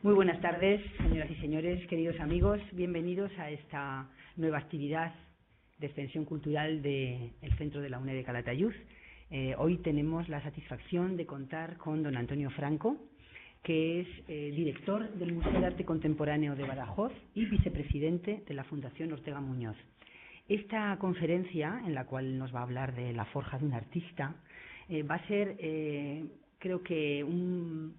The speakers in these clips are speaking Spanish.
Muy buenas tardes, señoras y señores, queridos amigos. Bienvenidos a esta nueva actividad de extensión cultural del Centro de la UNED de Calatayud. Hoy tenemos la satisfacción de contar con don Antonio Franco, que es director del Museo de Arte Contemporáneo de Badajoz y vicepresidente de la Fundación Ortega Muñoz. Esta conferencia, en la cual nos va a hablar de la forja de un artista, va a ser, creo que, un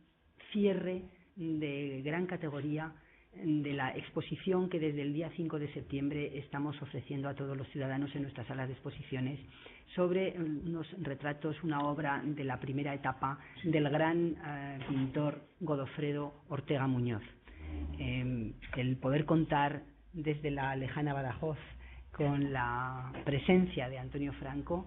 cierre de gran categoría de la exposición que desde el día 5 de septiembre estamos ofreciendo a todos los ciudadanos en nuestras salas de exposiciones sobre unos retratos, una obra de la primera etapa del gran pintor Godofredo Ortega Muñoz. El poder contar desde la lejana Badajoz con la presencia de Antonio Franco,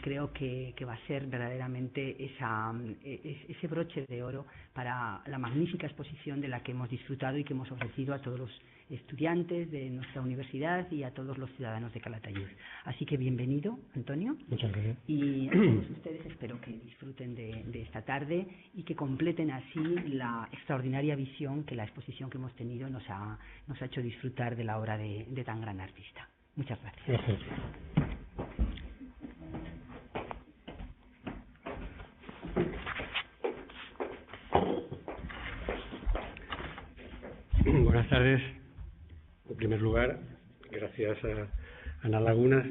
creo que va a ser verdaderamente ese broche de oro para la magnífica exposición de la que hemos disfrutado y que hemos ofrecido a todos los estudiantes de nuestra universidad y a todos los ciudadanos de Calatayud. Así que bienvenido, Antonio. Muchas gracias. Y a todos ustedes espero que disfruten de esta tarde y que completen así la extraordinaria visión que la exposición que hemos tenido nos ha hecho disfrutar de la obra de tan gran artista. Muchas gracias. Gracias. Buenas tardes. En primer lugar, gracias a Ana Lagunas,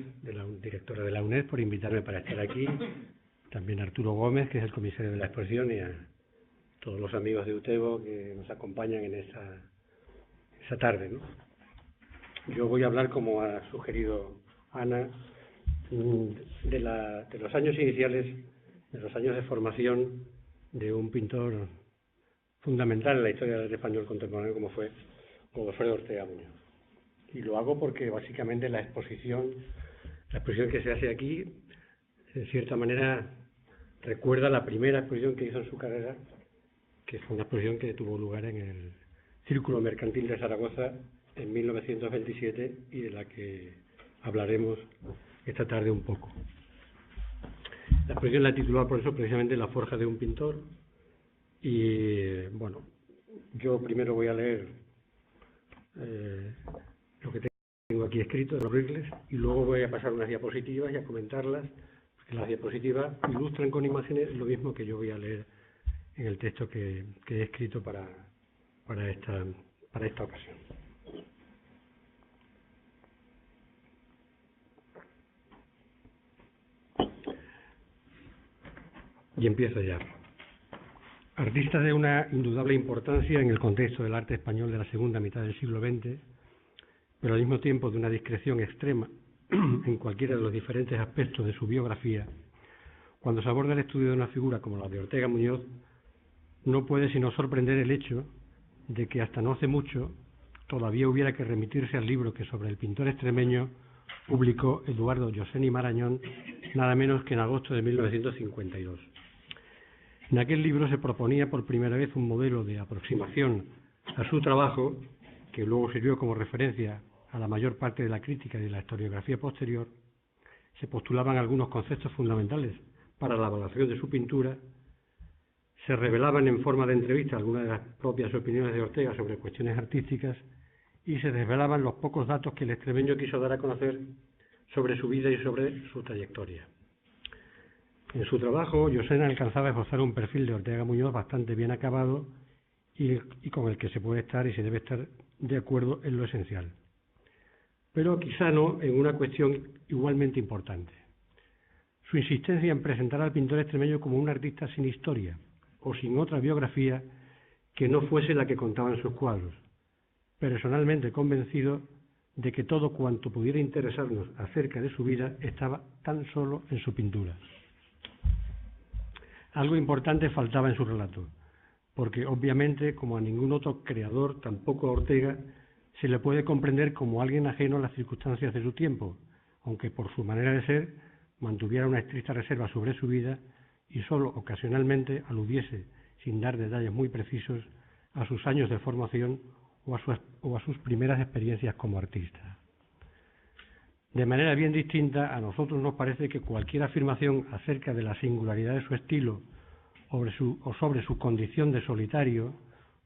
directora de la UNED, por invitarme para estar aquí. También a Arturo Gómez, que es el comisario de la exposición, y a todos los amigos de Utebo que nos acompañan en esa tarde, ¿no? Yo voy a hablar, como ha sugerido Ana, de los años iniciales, de los años de formación de un pintor fundamental en la historia del arte español contemporáneo como fue Godofredo Ortega Muñoz. Y lo hago porque básicamente la exposición que se hace aquí, en cierta manera, recuerda la primera exposición que hizo en su carrera, que fue una exposición que tuvo lugar en el Círculo Mercantil de Zaragoza en 1927 y de la que hablaremos esta tarde un poco. La exposición la he titulado por eso precisamente La forja de un pintor. Y bueno, yo primero voy a leer lo que tengo aquí escrito, los Rigles, y luego voy a pasar unas diapositivas y a comentarlas, porque las diapositivas ilustran con imágenes lo mismo que yo voy a leer en el texto que he escrito para esta ocasión. Y empiezo ya. Artista de una indudable importancia en el contexto del arte español de la segunda mitad del siglo XX, pero al mismo tiempo de una discreción extrema en cualquiera de los diferentes aspectos de su biografía, cuando se aborda el estudio de una figura como la de Ortega Muñoz, no puede sino sorprender el hecho de que hasta no hace mucho todavía hubiera que remitirse al libro que sobre el pintor extremeño publicó Eduardo Josén y Marañón, nada menos que en agosto de 1952. En aquel libro se proponía por primera vez un modelo de aproximación a su trabajo, que luego sirvió como referencia a la mayor parte de la crítica y de la historiografía posterior. Se postulaban algunos conceptos fundamentales para la evaluación de su pintura, se revelaban en forma de entrevista algunas de las propias opiniones de Ortega sobre cuestiones artísticas y se desvelaban los pocos datos que el extremeño quiso dar a conocer sobre su vida y sobre su trayectoria. En su trabajo, Josén alcanzaba a esbozar un perfil de Ortega Muñoz bastante bien acabado y con el que se puede estar y se debe estar de acuerdo en lo esencial. Pero quizá no en una cuestión igualmente importante. Su insistencia en presentar al pintor extremeño como un artista sin historia o sin otra biografía que no fuese la que contaban sus cuadros, personalmente convencido de que todo cuanto pudiera interesarnos acerca de su vida estaba tan solo en su pintura. Algo importante faltaba en su relato, porque obviamente, como a ningún otro creador, tampoco a Ortega, se le puede comprender como alguien ajeno a las circunstancias de su tiempo, aunque por su manera de ser mantuviera una estricta reserva sobre su vida y solo ocasionalmente aludiese, sin dar detalles muy precisos, a sus años de formación o a sus primeras experiencias como artista. De manera bien distinta, a nosotros nos parece que cualquier afirmación acerca de la singularidad de su estilo o sobre su condición de solitario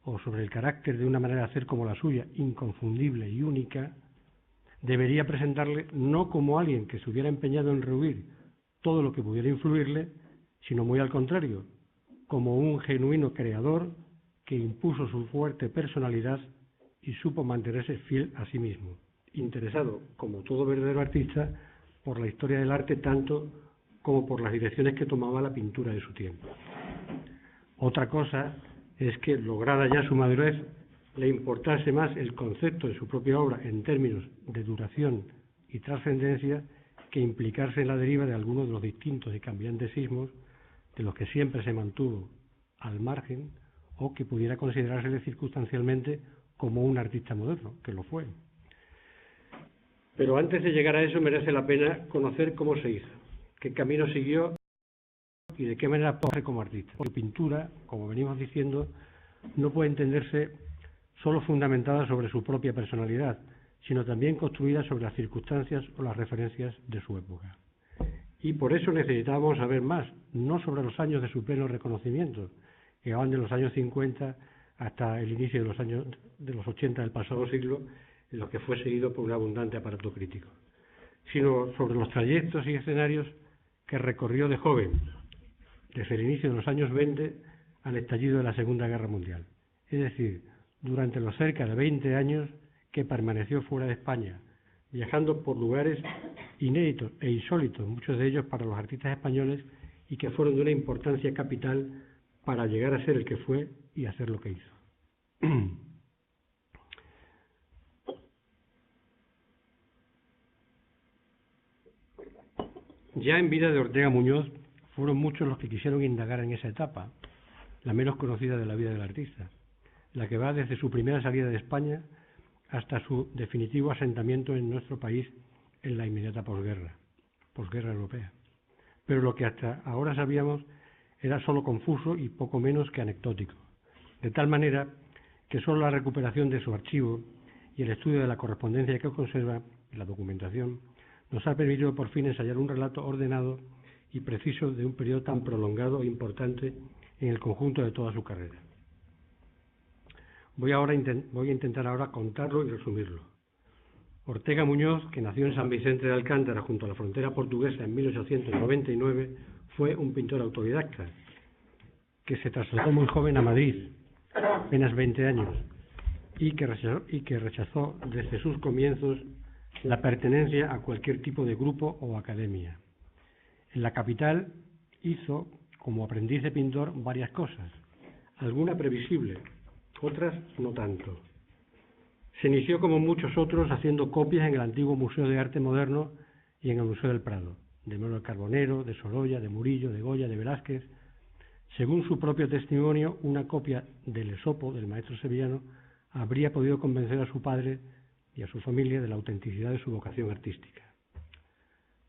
o sobre el carácter de una manera de hacer como la suya, inconfundible y única, debería presentarle no como alguien que se hubiera empeñado en rehuir todo lo que pudiera influirle, sino muy al contrario, como un genuino creador que impuso su fuerte personalidad y supo mantenerse fiel a sí mismo, interesado, como todo verdadero artista, por la historia del arte tanto como por las direcciones que tomaba la pintura de su tiempo. Otra cosa es que, lograda ya su madurez, le importase más el concepto de su propia obra en términos de duración y trascendencia que implicarse en la deriva de algunos de los distintos y cambiantes sismos de los que siempre se mantuvo al margen o que pudiera considerársele circunstancialmente como un artista moderno, que lo fue. Pero antes de llegar a eso merece la pena conocer cómo se hizo, qué camino siguió y de qué manera posee como artista. Su pintura, como venimos diciendo, no puede entenderse solo fundamentada sobre su propia personalidad, sino también construida sobre las circunstancias o las referencias de su época. Y por eso necesitábamos saber más, no sobre los años de su pleno reconocimiento, que van de los años 50 hasta el inicio de los años de los 80 del pasado siglo, en los que fue seguido por un abundante aparato crítico, sino sobre los trayectos y escenarios que recorrió de joven, desde el inicio de los años 20 al estallido de la Segunda Guerra Mundial, es decir, durante los cerca de 20 años que permaneció fuera de España, viajando por lugares inéditos e insólitos, muchos de ellos para los artistas españoles, y que fueron de una importancia capital para llegar a ser el que fue y hacer lo que hizo. Ya en vida de Ortega Muñoz fueron muchos los que quisieron indagar en esa etapa, la menos conocida de la vida del artista, la que va desde su primera salida de España hasta su definitivo asentamiento en nuestro país en la inmediata posguerra europea. Pero lo que hasta ahora sabíamos era solo confuso y poco menos que anecdótico, de tal manera que solo la recuperación de su archivo y el estudio de la correspondencia que conserva, la documentación, nos ha permitido por fin ensayar un relato ordenado y preciso de un periodo tan prolongado e importante en el conjunto de toda su carrera. Voy a intentar ahora contarlo y resumirlo. Ortega Muñoz, que nació en San Vicente de Alcántara, junto a la frontera portuguesa en 1899, fue un pintor autodidacta que se trasladó muy joven a Madrid, apenas 20 años, y que rechazó desde sus comienzos la pertenencia a cualquier tipo de grupo o academia. En la capital hizo, como aprendiz de pintor, varias cosas, alguna previsible, otras no tanto. Se inició, como muchos otros, haciendo copias en el antiguo Museo de Arte Moderno y en el Museo del Prado, de Manuel Carbonero, de Sorolla, de Murillo, de Goya, de Velázquez. Según su propio testimonio, una copia del Esopo, del maestro sevillano, habría podido convencer a su padre y a su familia de la autenticidad de su vocación artística.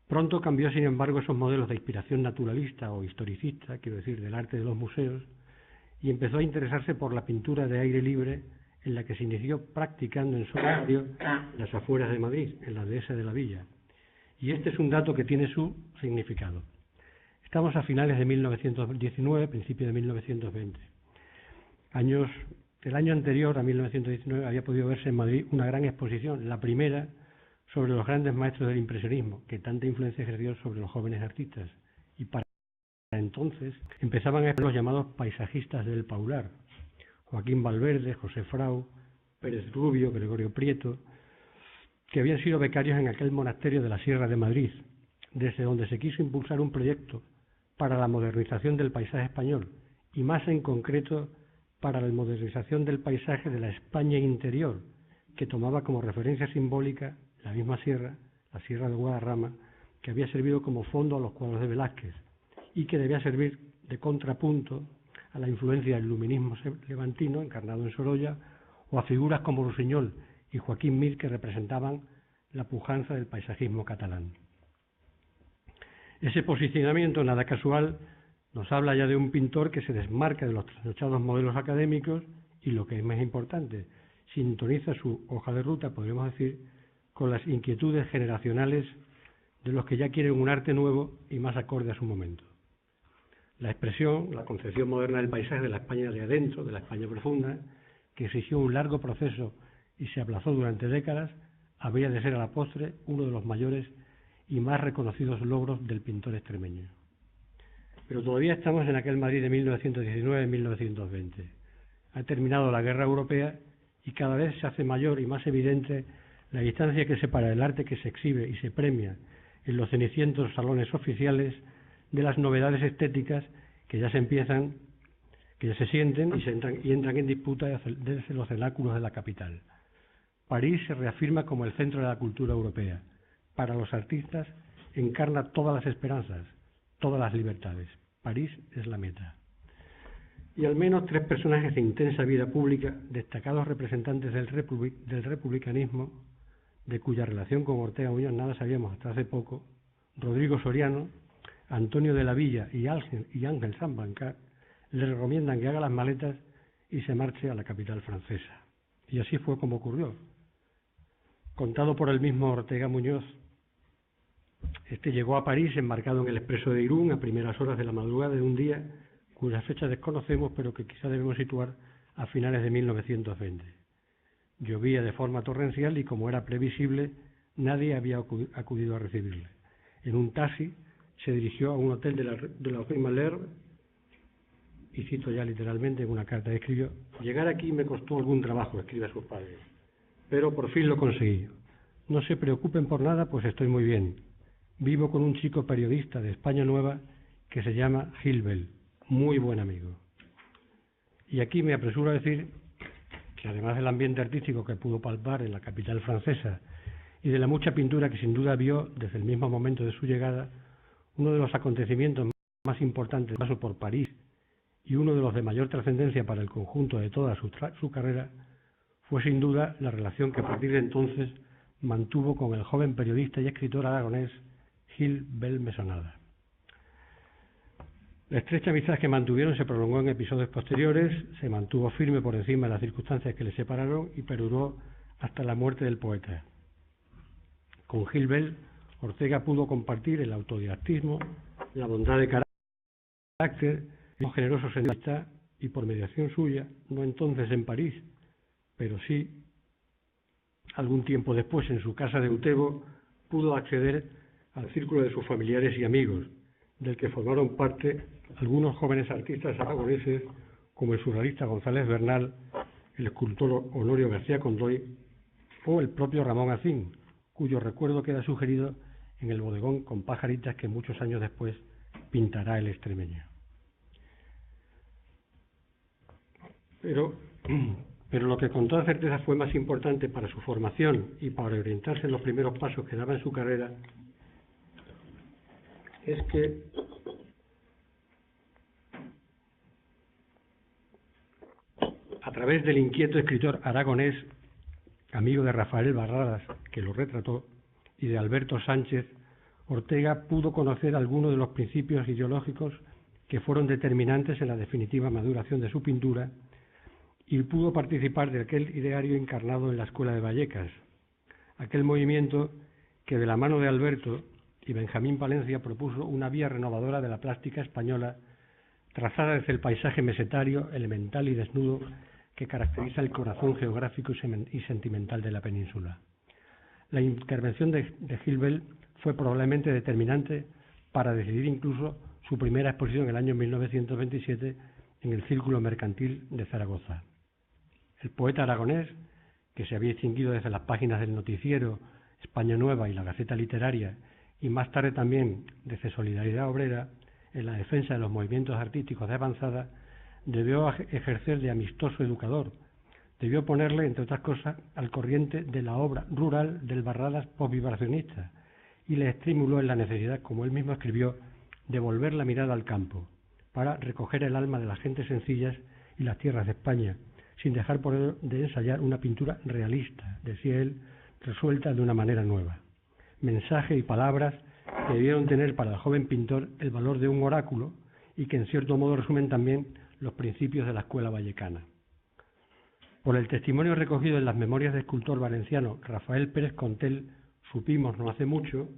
Pronto cambió, sin embargo, esos modelos de inspiración naturalista o historicista, quiero decir, del arte de los museos, y empezó a interesarse por la pintura de aire libre, en la que se inició practicando en solitario en las afueras de Madrid, en la dehesa de la Villa. Y este es un dato que tiene su significado. Estamos a finales de 1919, principios de 1920. El año anterior, a 1919, había podido verse en Madrid una gran exposición, la primera sobre los grandes maestros del impresionismo, que tanta influencia ejerció sobre los jóvenes artistas. Y para entonces empezaban a los llamados paisajistas del Paular, Joaquín Valverde, José Frau, Pérez Rubio, Gregorio Prieto, que habían sido becarios en aquel monasterio de la Sierra de Madrid, desde donde se quiso impulsar un proyecto para la modernización del paisaje español, y más en concreto para la modernización del paisaje de la España interior, que tomaba como referencia simbólica la misma sierra, la Sierra de Guadarrama, que había servido como fondo a los cuadros de Velázquez y que debía servir de contrapunto a la influencia del luminismo levantino, encarnado en Sorolla, o a figuras como Rusiñol y Joaquín Mir, que representaban la pujanza del paisajismo catalán. Ese posicionamiento, nada casual, nos habla ya de un pintor que se desmarca de los trasnochados modelos académicos y, lo que es más importante, sintoniza su hoja de ruta, podríamos decir, con las inquietudes generacionales de los que ya quieren un arte nuevo y más acorde a su momento. La expresión, la concepción moderna del paisaje de la España de adentro, de la España profunda, que exigió un largo proceso y se aplazó durante décadas, habría de ser a la postre uno de los mayores y más reconocidos logros del pintor extremeño. Pero todavía estamos en aquel Madrid de 1919-1920. Ha terminado la Guerra Europea y cada vez se hace mayor y más evidente la distancia que separa el arte que se exhibe y se premia en los cenicientos salones oficiales de las novedades estéticas que ya se sienten y entran en disputa desde los cenáculos de la capital. París se reafirma como el centro de la cultura europea. Para los artistas encarna todas las esperanzas, todas las libertades. París es la meta. Y al menos 3 personajes de intensa vida pública, destacados representantes del republicanismo, de cuya relación con Ortega Muñoz nada sabíamos hasta hace poco, Rodrigo Soriano, Antonio de la Villa y Ángel Sambancar, le recomiendan que haga las maletas y se marche a la capital francesa. Y así fue como ocurrió. Contado por el mismo Ortega Muñoz, este llegó a París embarcado en el expreso de Irún a primeras horas de la madrugada de un día cuya fecha desconocemos, pero que quizá debemos situar a finales de 1920. Llovía de forma torrencial y, como era previsible, nadie había acudido a recibirle. En un taxi se dirigió a un hotel de la Rue Malherbe y, cito ya literalmente en una carta que escribió: «Llegar aquí me costó algún trabajo», escribe a sus padres, «pero por fin lo conseguí. No se preocupen por nada, pues estoy muy bien. Vivo con un chico periodista de España Nueva que se llama Gil Bel, muy buen amigo». Y aquí me apresuro a decir que, además del ambiente artístico que pudo palpar en la capital francesa y de la mucha pintura que sin duda vio desde el mismo momento de su llegada, uno de los acontecimientos más importantes del paso por París y uno de los de mayor trascendencia para el conjunto de toda su carrera fue sin duda la relación que a partir de entonces mantuvo con el joven periodista y escritor aragonés Gil Bel Mesonada. La estrecha amistad que mantuvieron se prolongó en episodios posteriores, se mantuvo firme por encima de las circunstancias que les separaron y perduró hasta la muerte del poeta. Con Gil Bel, Ortega pudo compartir el autodidactismo, la bondad de carácter, un generoso sentido de amistad y, por mediación suya, no entonces en París, pero sí algún tiempo después en su casa de Utebo, pudo acceder al círculo de sus familiares y amigos, del que formaron parte algunos jóvenes artistas aragoneses como el surrealista González Bernal, el escultor Honorio García Condoy o el propio Ramón Acín, cuyo recuerdo queda sugerido en el bodegón con pajaritas que muchos años después pintará el extremeño. Pero lo que con toda certeza fue más importante para su formación y para orientarse en los primeros pasos que daba en su carrera es que a través del inquieto escritor aragonés, amigo de Rafael Barradas, que lo retrató, y de Alberto Sánchez, Ortega pudo conocer algunos de los principios ideológicos que fueron determinantes en la definitiva maduración de su pintura y pudo participar de aquel ideario encarnado en la Escuela de Vallecas, aquel movimiento que de la mano de Alberto y Benjamín Palencia propuso una vía renovadora de la plástica española trazada desde el paisaje mesetario, elemental y desnudo que caracteriza el corazón geográfico y sentimental de la península. La intervención de Gil Bel fue probablemente determinante para decidir incluso su primera exposición en el año 1927 en el Círculo Mercantil de Zaragoza. El poeta aragonés, que se había distinguido desde las páginas del noticiero España Nueva y la Gaceta Literaria, y más tarde también desde Solidaridad Obrera, en la defensa de los movimientos artísticos de avanzada, debió ejercer de amistoso educador, debió ponerle, entre otras cosas, al corriente de la obra rural del Barradas postvibracionista y le estimuló en la necesidad, como él mismo escribió, de volver la mirada al campo, para recoger el alma de las gentes sencillas y las tierras de España, sin dejar por ello de ensayar una pintura realista, decía él, resuelta de una manera nueva. Mensaje y palabras que debieron tener para el joven pintor el valor de un oráculo y que en cierto modo resumen también los principios de la escuela vallecana. Por el testimonio recogido en las memorias del escultor valenciano Rafael Pérez Contel, supimos no hace mucho,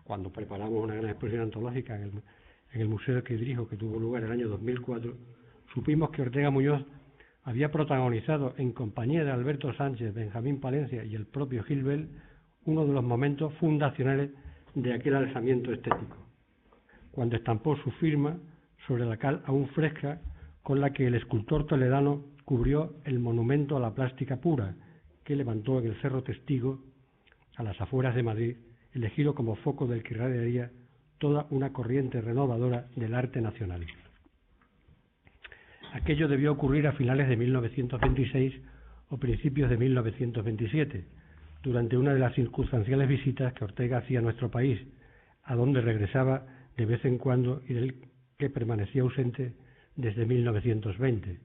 cuando preparamos una gran exposición antológica en el museo que dirijo, que tuvo lugar en el año 2004, supimos que Ortega Muñoz había protagonizado, en compañía de Alberto Sánchez, Benjamín Palencia y el propio Gilbert, uno de los momentos fundacionales de aquel alzamiento estético, cuando estampó su firma sobre la cal aún fresca con la que el escultor toledano cubrió el monumento a la plástica pura que levantó en el Cerro Testigo, a las afueras de Madrid, elegido como foco del que irradiaría toda una corriente renovadora del arte nacional. Aquello debió ocurrir a finales de 1926 o principios de 1927, durante una de las circunstanciales visitas que Ortega hacía a nuestro país, a donde regresaba de vez en cuando y del que permanecía ausente desde 1920,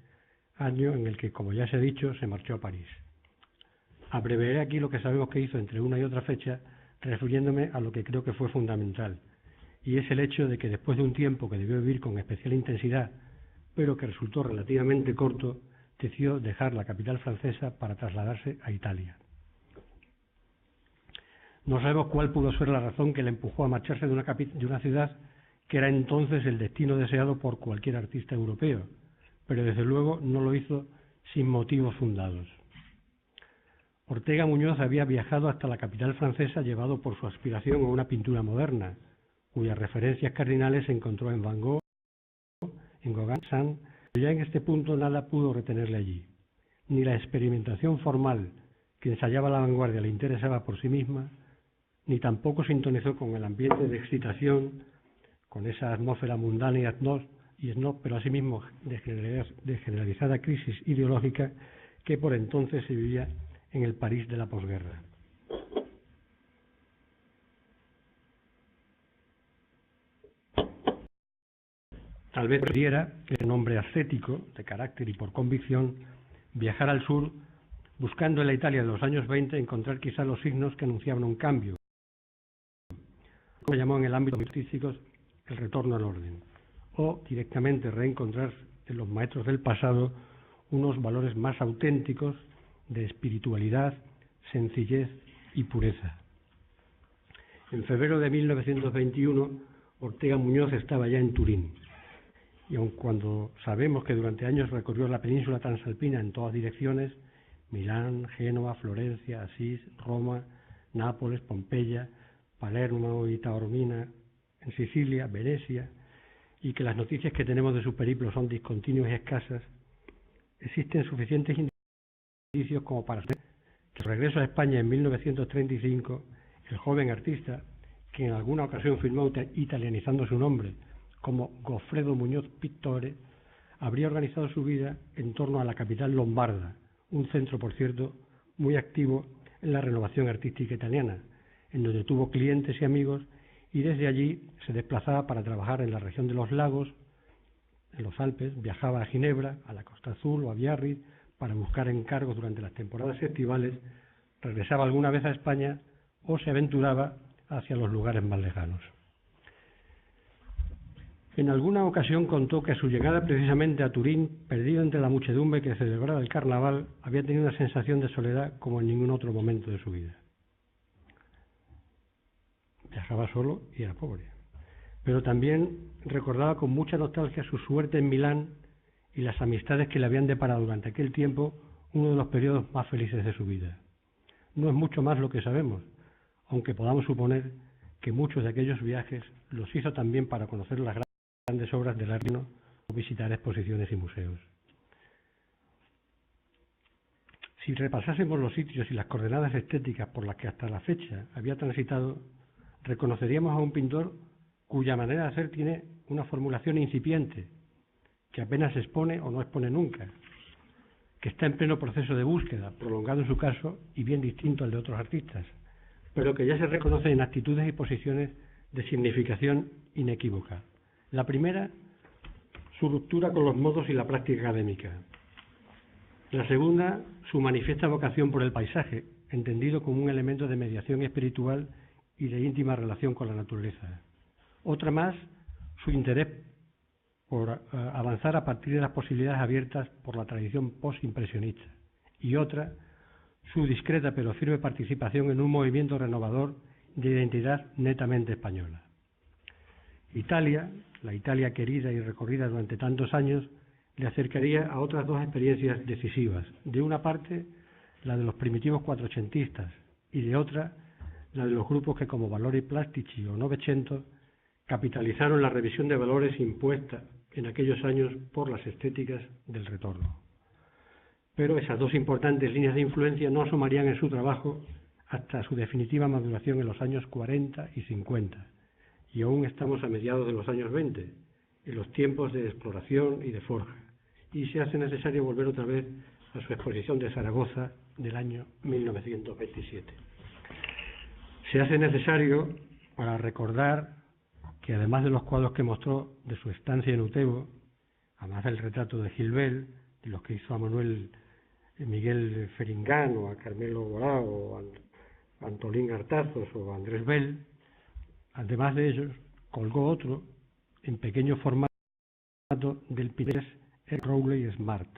año en el que, como ya se ha dicho, se marchó a París. Abreviaré aquí lo que sabemos que hizo entre una y otra fecha, refiriéndome a lo que creo que fue fundamental, y es el hecho de que después de un tiempo que debió vivir con especial intensidad, pero que resultó relativamente corto, decidió dejar la capital francesa para trasladarse a Italia. No sabemos cuál pudo ser la razón que le empujó a marcharse de una ciudad que era entonces el destino deseado por cualquier artista europeo, pero desde luego no lo hizo sin motivos fundados. Ortega Muñoz había viajado hasta la capital francesa llevado por su aspiración a una pintura moderna, cuyas referencias cardinales se encontró en Van Gogh, en Gauguin, Cézanne, pero ya en este punto nada pudo retenerle allí. Ni la experimentación formal que ensayaba la vanguardia le interesaba por sí misma, ni tampoco sintonizó con el ambiente de excitación, con esa atmósfera mundana y snob, pero asimismo de generalizada crisis ideológica que por entonces se vivía en el París de la posguerra. Tal vez pudiera, el hombre ascético, de carácter y por convicción, viajar al sur, buscando en la Italia de los años 20 encontrar quizá los signos que anunciaban un cambio, como se llamó en el ámbito artístico el retorno al orden, o directamente reencontrar en los maestros del pasado unos valores más auténticos de espiritualidad, sencillez y pureza. En febrero de 1921, Ortega Muñoz estaba ya en Turín, y aun cuando sabemos que durante años recorrió la península transalpina en todas direcciones, Milán, Génova, Florencia, Asís, Roma, Nápoles, Pompeya, Palermo y Taormina, en Sicilia, Venecia, y que las noticias que tenemos de su periplo son discontinuas y escasas, existen suficientes indicios como para saber que su regreso a España en 1935, el joven artista, que en alguna ocasión firmó italianizando su nombre como Goffredo Muñoz Pittore, habría organizado su vida en torno a la capital lombarda, un centro, por cierto, muy activo en la renovación artística italiana, en donde tuvo clientes y amigos, y desde allí se desplazaba para trabajar en la región de los lagos, en los Alpes, viajaba a Ginebra, a la Costa Azul o a Biarritz para buscar encargos durante las temporadas estivales, regresaba alguna vez a España o se aventuraba hacia los lugares más lejanos. En alguna ocasión contó que a su llegada precisamente a Turín, perdido entre la muchedumbre que celebraba el carnaval, había tenido una sensación de soledad como en ningún otro momento de su vida. Viajaba solo y era pobre, pero también recordaba con mucha nostalgia su suerte en Milán y las amistades que le habían deparado durante aquel tiempo uno de los periodos más felices de su vida. No es mucho más lo que sabemos, aunque podamos suponer que muchos de aquellos viajes los hizo también para conocer las grandes obras del arte o visitar exposiciones y museos. Si repasásemos los sitios y las coordenadas estéticas por las que hasta la fecha había transitado, reconoceríamos a un pintor cuya manera de hacer tiene una formulación incipiente, que apenas expone o no expone nunca, que está en pleno proceso de búsqueda, prolongado en su caso y bien distinto al de otros artistas, pero que ya se reconoce en actitudes y posiciones de significación inequívoca. La primera, su ruptura con los modos y la práctica académica. La segunda, su manifiesta vocación por el paisaje, entendido como un elemento de mediación espiritual y de íntima relación con la naturaleza. Otra más, su interés por avanzar a partir de las posibilidades abiertas por la tradición postimpresionista. Y otra, su discreta pero firme participación en un movimiento renovador de identidad netamente española. Italia, la Italia querida y recorrida durante tantos años, le acercaría a otras dos experiencias decisivas. De una parte, la de los primitivos cuatrocentistas, y de otra, la de los grupos que, como Valori Plastici o Novecento, capitalizaron la revisión de valores impuesta en aquellos años por las estéticas del retorno. Pero esas dos importantes líneas de influencia no asomarían en su trabajo hasta su definitiva maduración en los años 40 y 50, y aún estamos a mediados de los años 20, en los tiempos de exploración y de forja, y se hace necesario volver otra vez a su exposición de Zaragoza del año 1927. Se hace necesario para recordar que, además de los cuadros que mostró de su estancia en Utebo, además del retrato de Gilbert, de los que hizo a Manuel Miguel Feringán, o a Carmelo Borao, o a Antolín Artazos, o a Andrés Bell, además de ellos, colgó otro en pequeño formato del pintor Rowley Smart,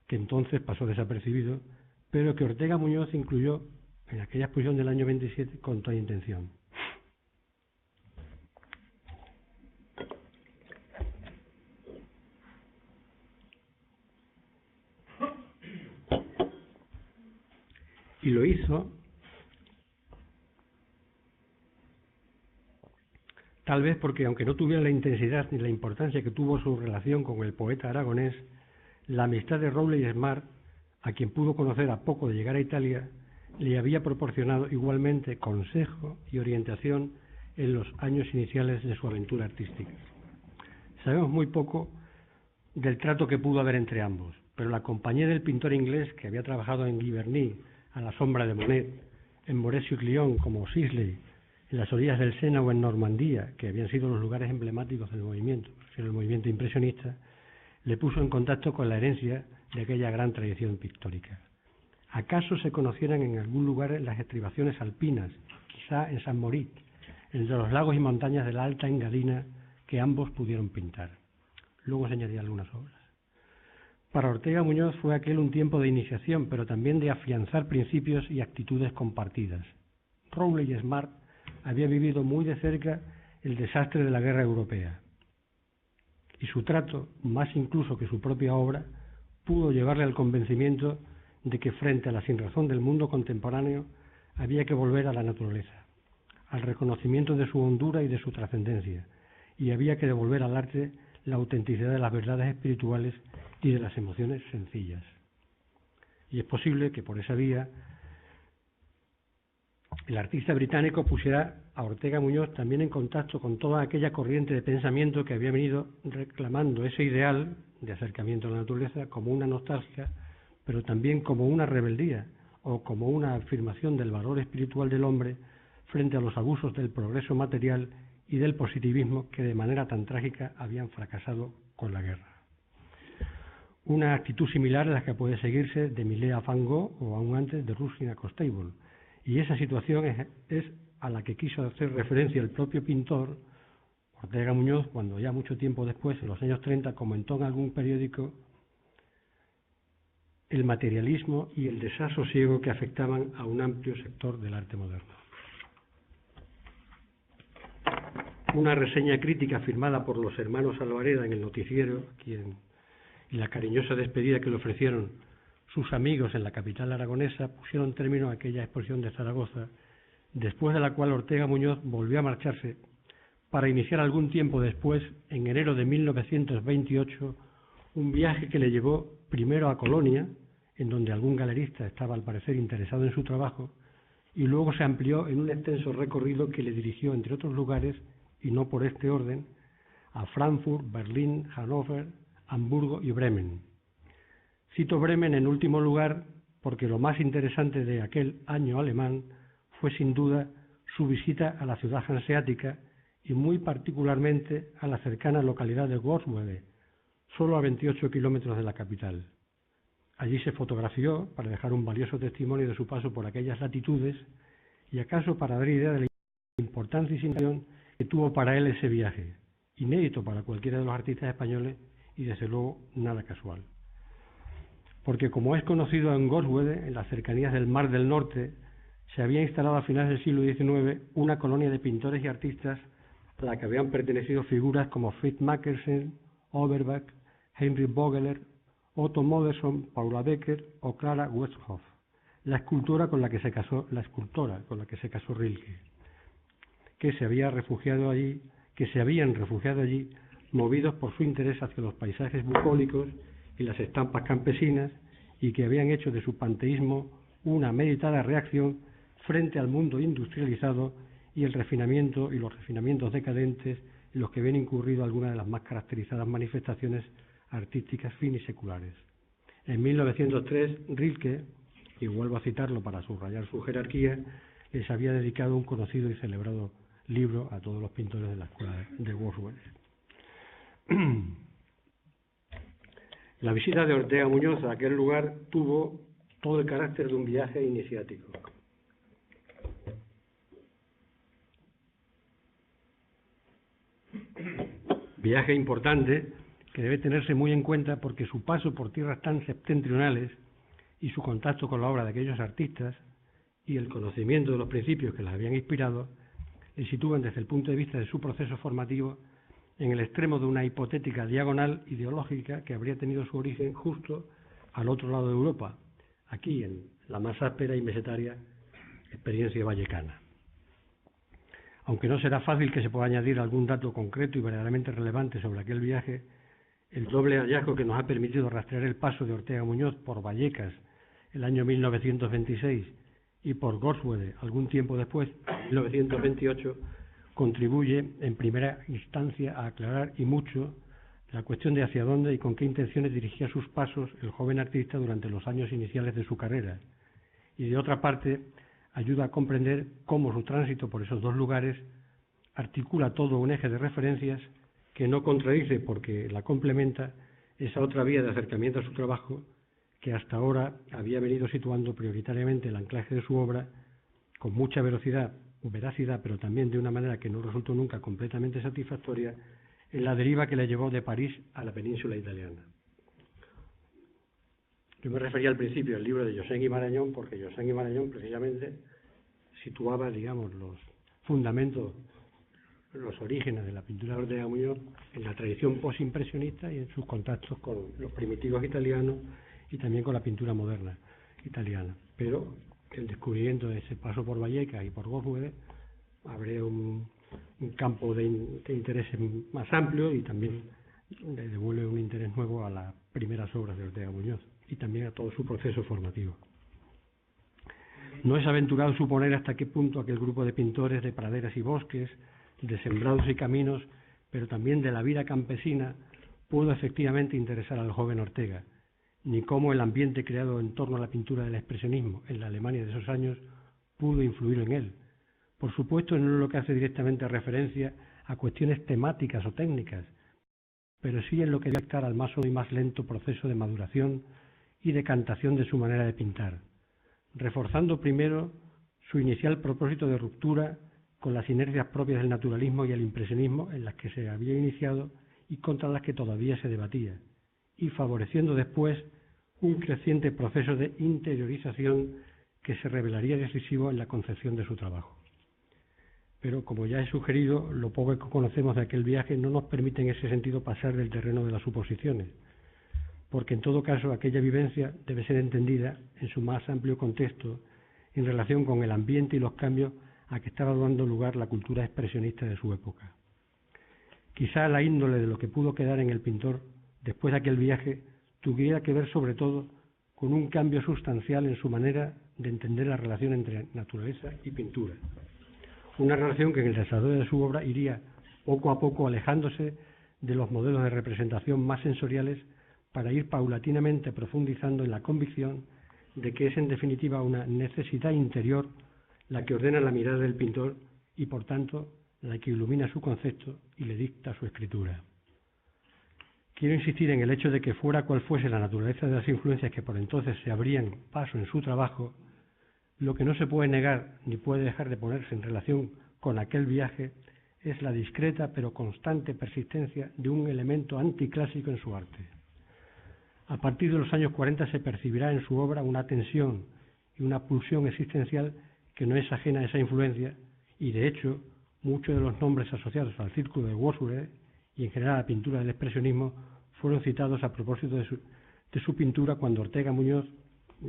que entonces pasó desapercibido, pero que Ortega Muñoz incluyó en aquella exposición del año 27 con toda intención. Y lo hizo tal vez porque, aunque no tuviera la intensidad ni la importancia que tuvo su relación con el poeta aragonés, la amistad de Rowley Smart, a quien pudo conocer a poco de llegar a Italia, le había proporcionado igualmente consejo y orientación en los años iniciales de su aventura artística. Sabemos muy poco del trato que pudo haber entre ambos, pero la compañía del pintor inglés, que había trabajado en Giverny a la sombra de Monet, en Moret-sur-Lyon como Sisley, en las orillas del Sena o en Normandía, que habían sido los lugares emblemáticos del movimiento, el movimiento impresionista, le puso en contacto con la herencia de aquella gran tradición pictórica. ¿Acaso se conocieran en algún lugar las estribaciones alpinas, quizá en San Moritz, entre los lagos y montañas de la Alta Engadina que ambos pudieron pintar? Luego se añadirían algunas obras. Para Ortega Muñoz fue aquel un tiempo de iniciación, pero también de afianzar principios y actitudes compartidas. Rowley Smart había vivido muy de cerca el desastre de la guerra europea, y su trato, más incluso que su propia obra, pudo llevarle al convencimiento de que frente a la sinrazón del mundo contemporáneo había que volver a la naturaleza, al reconocimiento de su hondura y de su trascendencia, y había que devolver al arte la autenticidad de las verdades espirituales y de las emociones sencillas. Y es posible que por esa vía el artista británico pusiera a Ortega Muñoz también en contacto con toda aquella corriente de pensamiento que había venido reclamando ese ideal de acercamiento a la naturaleza como una nostalgia, pero también como una rebeldía o como una afirmación del valor espiritual del hombre frente a los abusos del progreso material y del positivismo que de manera tan trágica habían fracasado con la guerra. Una actitud similar a la que puede seguirse de Millet a Van Gogh o aún antes de Ruskin a Constable, y esa situación es a la que quiso hacer referencia el propio pintor Ortega Muñoz cuando ya mucho tiempo después, en los años 30, comentó en algún periódico el materialismo y el desasosiego que afectaban a un amplio sector del arte moderno. Una reseña crítica firmada por los hermanos Alvareda en el noticiero, y la cariñosa despedida que le ofrecieron sus amigos en la capital aragonesa pusieron término a aquella exposición de Zaragoza, después de la cual Ortega Muñoz volvió a marcharse para iniciar algún tiempo después, en enero de 1928, un viaje que le llevó primero a Colonia, en donde algún galerista estaba al parecer interesado en su trabajo, y luego se amplió en un extenso recorrido que le dirigió, entre otros lugares, y no por este orden, a Frankfurt, Berlín, Hannover, Hamburgo y Bremen. Cito Bremen en último lugar porque lo más interesante de aquel año alemán fue sin duda su visita a la ciudad hanseática y muy particularmente a la cercana localidad de Gorswede, solo a 28 kilómetros de la capital. Allí se fotografió para dejar un valioso testimonio de su paso por aquellas latitudes y acaso para dar idea de la importancia y significación que tuvo para él ese viaje, inédito para cualquiera de los artistas españoles y desde luego nada casual. Porque como es conocido en Gorswede, en las cercanías del Mar del Norte, se había instalado a finales del siglo XIX una colonia de pintores y artistas a la que habían pertenecido figuras como Fritz Mackersen, Overbeck, Heinrich Vogeler, Otto Modersohn, Paula Becker o Clara Westhoff, la escultora con la que se casó Rilke, que se habían refugiado allí movidos por su interés hacia los paisajes bucólicos y las estampas campesinas, y que habían hecho de su panteísmo una meditada reacción frente al mundo industrializado y los refinamientos decadentes en los que ven incurrido algunas de las más caracterizadas manifestaciones artísticas finiseculares. En 1903, Rilke, y vuelvo a citarlo para subrayar su jerarquía, les había dedicado un conocido y celebrado libro a todos los pintores de la escuela de Wordsworth. La visita de Ortega Muñoz a aquel lugar tuvo todo el carácter de un viaje iniciático. Viaje importante que debe tenerse muy en cuenta porque su paso por tierras tan septentrionales y su contacto con la obra de aquellos artistas y el conocimiento de los principios que las habían inspirado le sitúan desde el punto de vista de su proceso formativo en el extremo de una hipotética diagonal ideológica que habría tenido su origen justo al otro lado de Europa, aquí en la más áspera y mesetaria experiencia vallecana. Aunque no será fácil que se pueda añadir algún dato concreto y verdaderamente relevante sobre aquel viaje, el doble hallazgo que nos ha permitido rastrear el paso de Ortega Muñoz por Vallecas el año 1926 y por Gorswede algún tiempo después, 1928, contribuye en primera instancia a aclarar y mucho la cuestión de hacia dónde y con qué intenciones dirigía sus pasos el joven artista durante los años iniciales de su carrera, y de otra parte ayuda a comprender cómo su tránsito por esos dos lugares articula todo un eje de referencias que no contradice porque la complementa esa otra vía de acercamiento a su trabajo que hasta ahora había venido situando prioritariamente el anclaje de su obra con mucha veracidad, pero también de una manera que no resultó nunca completamente satisfactoria en la deriva que le llevó de París a la península italiana. Yo me refería al principio al libro de José Marañón porque José Marañón precisamente situaba, digamos, los fundamentos, los orígenes de la pintura de Ortega Muñoz en la tradición posimpresionista y en sus contactos con los primitivos italianos y también con la pintura moderna italiana. Pero el descubrimiento de ese paso por Vallecas y por Gorswede abre un campo de interés más amplio y también le devuelve un interés nuevo a las primeras obras de Ortega Muñoz y también a todo su proceso formativo. No es aventurado suponer hasta qué punto aquel grupo de pintores de praderas y bosques, de sembrados y caminos, pero también de la vida campesina, pudo efectivamente interesar al joven Ortega, ni cómo el ambiente creado en torno a la pintura del expresionismo en la Alemania de esos años pudo influir en él. Por supuesto, no es lo que hace directamente referencia a cuestiones temáticas o técnicas, pero sí en lo que debe afectar al más y más lento proceso de maduración y decantación de su manera de pintar, reforzando primero su inicial propósito de ruptura con las inercias propias del naturalismo y el impresionismo en las que se había iniciado y contra las que todavía se debatía, y favoreciendo después un creciente proceso de interiorización que se revelaría decisivo en la concepción de su trabajo. Pero, como ya he sugerido, lo poco que conocemos de aquel viaje no nos permite en ese sentido pasar del terreno de las suposiciones, porque en todo caso aquella vivencia debe ser entendida en su más amplio contexto en relación con el ambiente y los cambios a que estaba dando lugar la cultura expresionista de su época. Quizá la índole de lo que pudo quedar en el pintor después de aquel viaje tuviera que ver sobre todo con un cambio sustancial en su manera de entender la relación entre naturaleza y pintura. Una relación que en el desarrollo de su obra iría poco a poco alejándose de los modelos de representación más sensoriales para ir paulatinamente profundizando en la convicción de que es en definitiva una necesidad interior la que ordena la mirada del pintor y por tanto la que ilumina su concepto y le dicta su escritura. Quiero insistir en el hecho de que fuera cual fuese la naturaleza de las influencias que por entonces se abrían paso en su trabajo, lo que no se puede negar ni puede dejar de ponerse en relación con aquel viaje es la discreta pero constante persistencia de un elemento anticlásico en su arte. A partir de los años 40 se percibirá en su obra una tensión y una pulsión existencial que no es ajena a esa influencia y, de hecho, muchos de los nombres asociados al círculo de Wordsworth y en general a la pintura del expresionismo fueron citados a propósito de su pintura cuando Ortega Muñoz,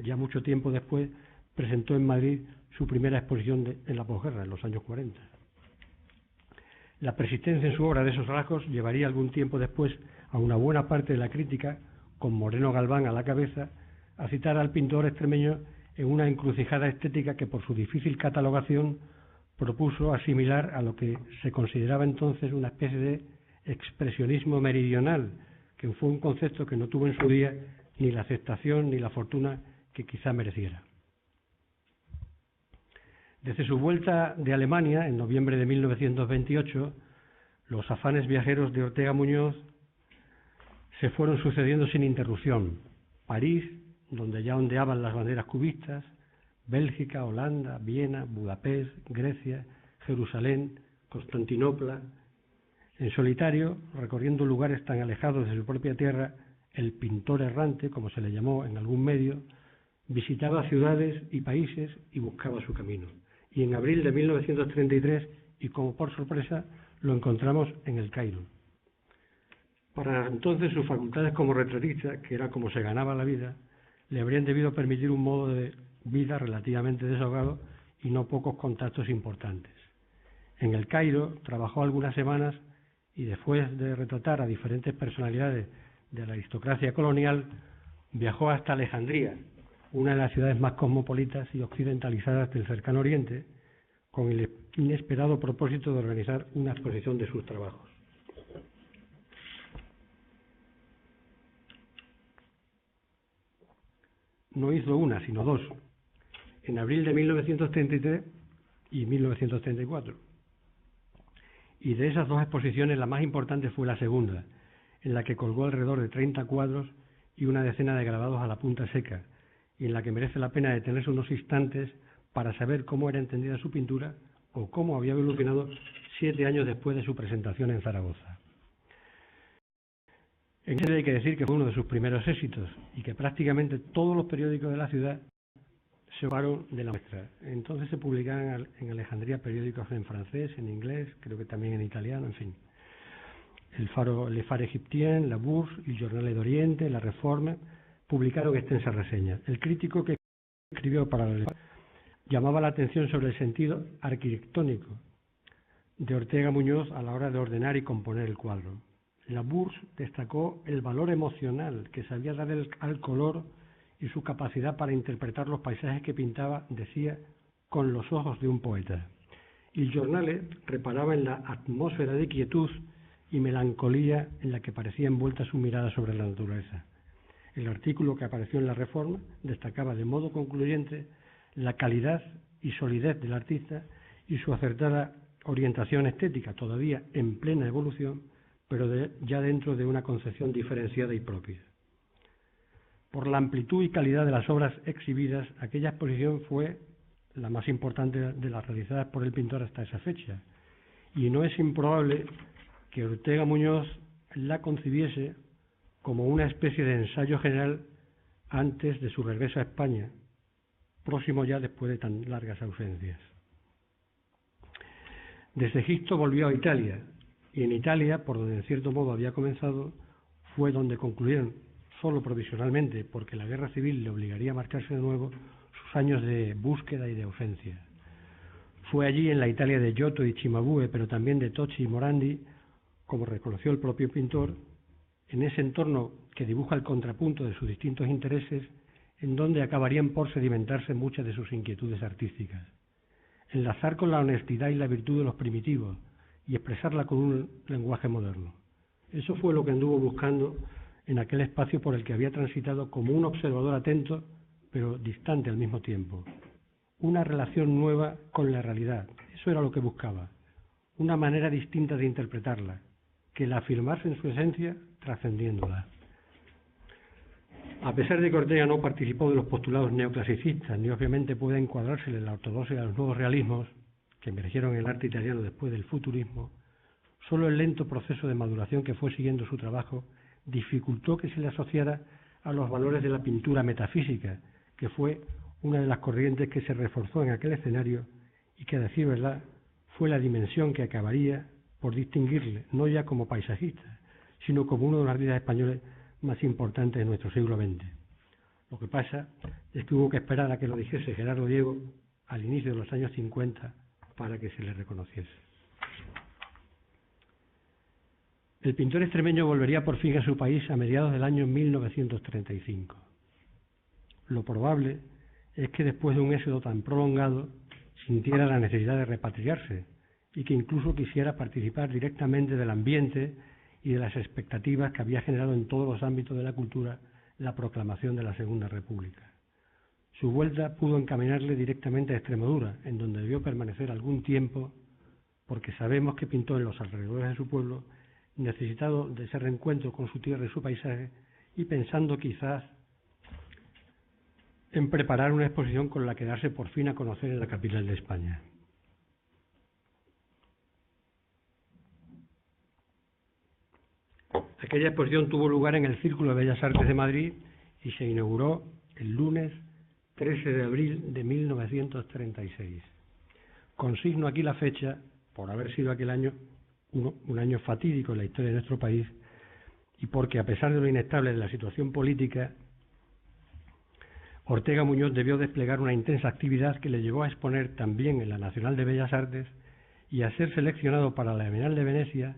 ya mucho tiempo después, presentó en Madrid su primera exposición en la posguerra, en los años 40. La persistencia en su obra de esos rasgos llevaría algún tiempo después a una buena parte de la crítica, con Moreno Galván a la cabeza, a citar al pintor extremeño en una encrucijada estética que por su difícil catalogación propuso asimilar a lo que se consideraba entonces una especie de expresionismo meridional, que fue un concepto que no tuvo en su día ni la aceptación ni la fortuna que quizá mereciera. Desde su vuelta de Alemania, en noviembre de 1928, los afanes viajeros de Ortega Muñoz se fueron sucediendo sin interrupción. París, donde ya ondeaban las banderas cubistas, Bélgica, Holanda, Viena, Budapest, Grecia, Jerusalén, Constantinopla. En solitario, recorriendo lugares tan alejados de su propia tierra, el pintor errante, como se le llamó en algún medio, visitaba ciudades y países y buscaba su camino. Y en abril de 1933, y como por sorpresa, lo encontramos en El Cairo. Para entonces sus facultades como retratista, que era como se ganaba la vida, le habrían debido permitir un modo de vida relativamente desahogado y no pocos contactos importantes. En El Cairo trabajó algunas semanas y después de retratar a diferentes personalidades de la aristocracia colonial, viajó hasta Alejandría, una de las ciudades más cosmopolitas y occidentalizadas del cercano Oriente, con el inesperado propósito de organizar una exposición de sus trabajos. No hizo una, sino dos, en abril de 1933 y 1934. Y de esas dos exposiciones, la más importante fue la segunda, en la que colgó alrededor de 30 cuadros y una decena de grabados a la punta seca, y en la que merece la pena detenerse unos instantes para saber cómo era entendida su pintura o cómo había evolucionado 7 años después de su presentación en Zaragoza. En ese hay que decir que fue uno de sus primeros éxitos y que prácticamente todos los periódicos de la ciudad se ocuparon de la muestra. Entonces se publicaban en Alejandría periódicos en francés, en inglés, creo que también en italiano, en fin. El Faro, Le Phare Égyptien, La Bourse, el Journal d'Oriente, La Réforme, publicaron extensas reseñas. El crítico que escribió para la llamaba la atención sobre el sentido arquitectónico de Ortega Muñoz a la hora de ordenar y componer el cuadro. La Bourse destacó el valor emocional que sabía dar al color y su capacidad para interpretar los paisajes que pintaba, decía, con los ojos de un poeta. Y el Journal reparaba en la atmósfera de quietud y melancolía en la que parecía envuelta su mirada sobre la naturaleza. El artículo que apareció en La Reforma destacaba de modo concluyente la calidad y solidez del artista y su acertada orientación estética, todavía en plena evolución, pero ya dentro de una concepción diferenciada y propia. Por la amplitud y calidad de las obras exhibidas, aquella exposición fue la más importante de las realizadas por el pintor hasta esa fecha, y no es improbable que Ortega Muñoz la concibiese como una especie de ensayo general antes de su regreso a España, próximo ya después de tan largas ausencias. Desde Egipto volvió a Italia, y en Italia, por donde en cierto modo había comenzado, fue donde concluyeron, solo provisionalmente, porque la guerra civil le obligaría a marcharse de nuevo, sus años de búsqueda y de ausencia. Fue allí, en la Italia de Giotto y Cimabue, pero también de Tocci y Morandi, como reconoció el propio pintor, en ese entorno que dibuja el contrapunto de sus distintos intereses, en donde acabarían por sedimentarse muchas de sus inquietudes artísticas. Enlazar con la honestidad y la virtud de los primitivos y expresarla con un lenguaje moderno. Eso fue lo que anduvo buscando en aquel espacio por el que había transitado como un observador atento, pero distante al mismo tiempo. Una relación nueva con la realidad, eso era lo que buscaba. Una manera distinta de interpretarla, que la afirmase en su esencia, trascendiéndola. A pesar de que Ortega no participó de los postulados neoclasicistas, ni obviamente puede encuadrársele en la ortodoxia de los nuevos realismos, que emergieron en el arte italiano después del futurismo, solo el lento proceso de maduración que fue siguiendo su trabajo dificultó que se le asociara a los valores de la pintura metafísica, que fue una de las corrientes que se reforzó en aquel escenario y que, a decir verdad, fue la dimensión que acabaría por distinguirle, no ya como paisajista, sino como uno de los artistas españoles más importantes de nuestro siglo XX. Lo que pasa es que hubo que esperar a que lo dijese Gerardo Diego al inicio de los años 50 para que se le reconociese. El pintor extremeño volvería por fin a su país a mediados del año 1935. Lo probable es que después de un éxodo tan prolongado sintiera la necesidad de repatriarse y que incluso quisiera participar directamente del ambiente y de las expectativas que había generado en todos los ámbitos de la cultura la proclamación de la Segunda República. Su vuelta pudo encaminarle directamente a Extremadura, en donde debió permanecer algún tiempo, porque sabemos que pintó en los alrededores de su pueblo, necesitado de ese reencuentro con su tierra y su paisaje, y pensando quizás en preparar una exposición con la que darse por fin a conocer en la capital de España. Aquella exposición tuvo lugar en el Círculo de Bellas Artes de Madrid y se inauguró el lunes 13 de abril de 1936. Consigno aquí la fecha, por haber sido aquel año un año fatídico en la historia de nuestro país y porque, a pesar de lo inestable de la situación política, Ortega Muñoz debió desplegar una intensa actividad que le llevó a exponer también en la Nacional de Bellas Artes y a ser seleccionado para la Bienal de Venecia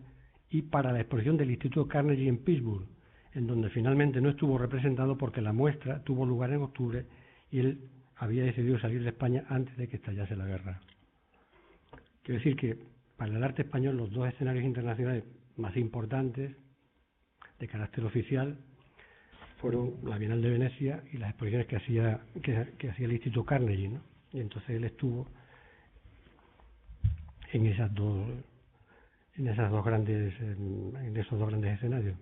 y para la exposición del Instituto Carnegie en Pittsburgh, en donde finalmente no estuvo representado porque la muestra tuvo lugar en octubre y él había decidido salir de España antes de que estallase la guerra. Quiero decir que para el arte español los dos escenarios internacionales más importantes de carácter oficial fueron la Bienal de Venecia y las exposiciones que hacía el Instituto Carnegie, ¿no? Y entonces él estuvo en esos dos grandes escenarios.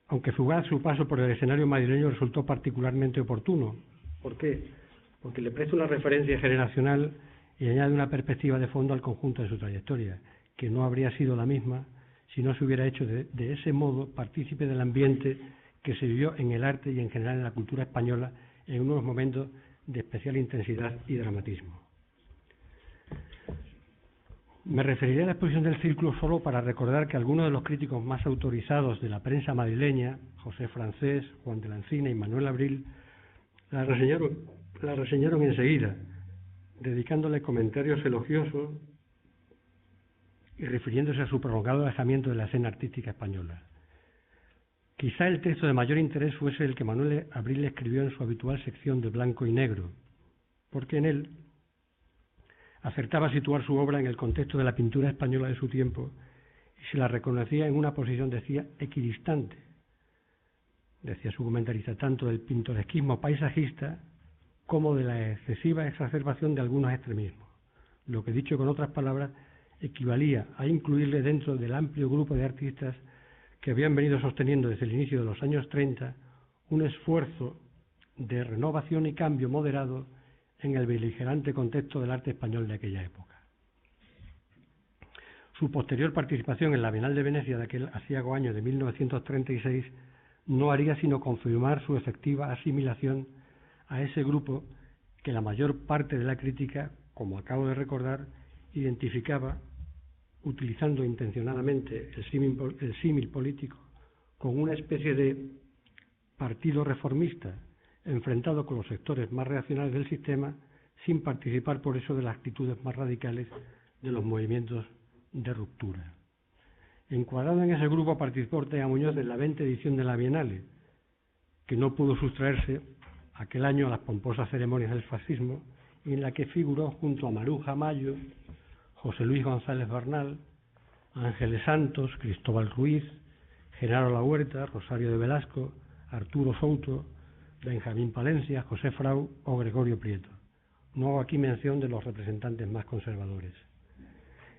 Aunque fugaz, su paso por el escenario madrileño resultó particularmente oportuno. ¿Por qué? Porque le presta una referencia generacional y añade una perspectiva de fondo al conjunto de su trayectoria, que no habría sido la misma si no se hubiera hecho de ese modo partícipe del ambiente que se vivió en el arte y en general en la cultura española en unos momentos de especial intensidad y dramatismo. Me referiré a la exposición del Círculo solo para recordar que algunos de los críticos más autorizados de la prensa madrileña, José Francés, Juan de la Encina y Manuel Abril, la reseñaron enseguida, dedicándole comentarios elogiosos y refiriéndose a su prolongado alejamiento de la escena artística española. Quizá el texto de mayor interés fuese el que Manuel Abril escribió en su habitual sección de blanco y negro, porque en él acertaba a situar su obra en el contexto de la pintura española de su tiempo y se la reconocía en una posición, decía, equidistante, decía su comentarista, tanto del pintoresquismo paisajista como de la excesiva exacerbación de algunos extremismos, lo que, dicho con otras palabras, equivalía a incluirle dentro del amplio grupo de artistas que habían venido sosteniendo desde el inicio de los años 30 un esfuerzo de renovación y cambio moderado en el beligerante contexto del arte español de aquella época. Su posterior participación en la Bienal de Venecia de aquel aciago año de 1936 no haría sino confirmar su efectiva asimilación a ese grupo que la mayor parte de la crítica, como acabo de recordar, identificaba, utilizando intencionadamente el símil político, con una especie de partido reformista enfrentado con los sectores más reaccionarios del sistema, sin participar por eso de las actitudes más radicales de los movimientos de ruptura. Encuadrado en ese grupo participó Ortega Muñoz en la 20ª edición de la Bienal, que no pudo sustraerse aquel año a las pomposas ceremonias del fascismo y en la que figuró junto a Maruja Mayo, José Luis González Bernal, Ángeles Santos, Cristóbal Ruiz, Genaro Lahuerta, Rosario de Velasco, Arturo Souto, Benjamín Palencia, José Frau o Gregorio Prieto. No hago aquí mención de los representantes más conservadores.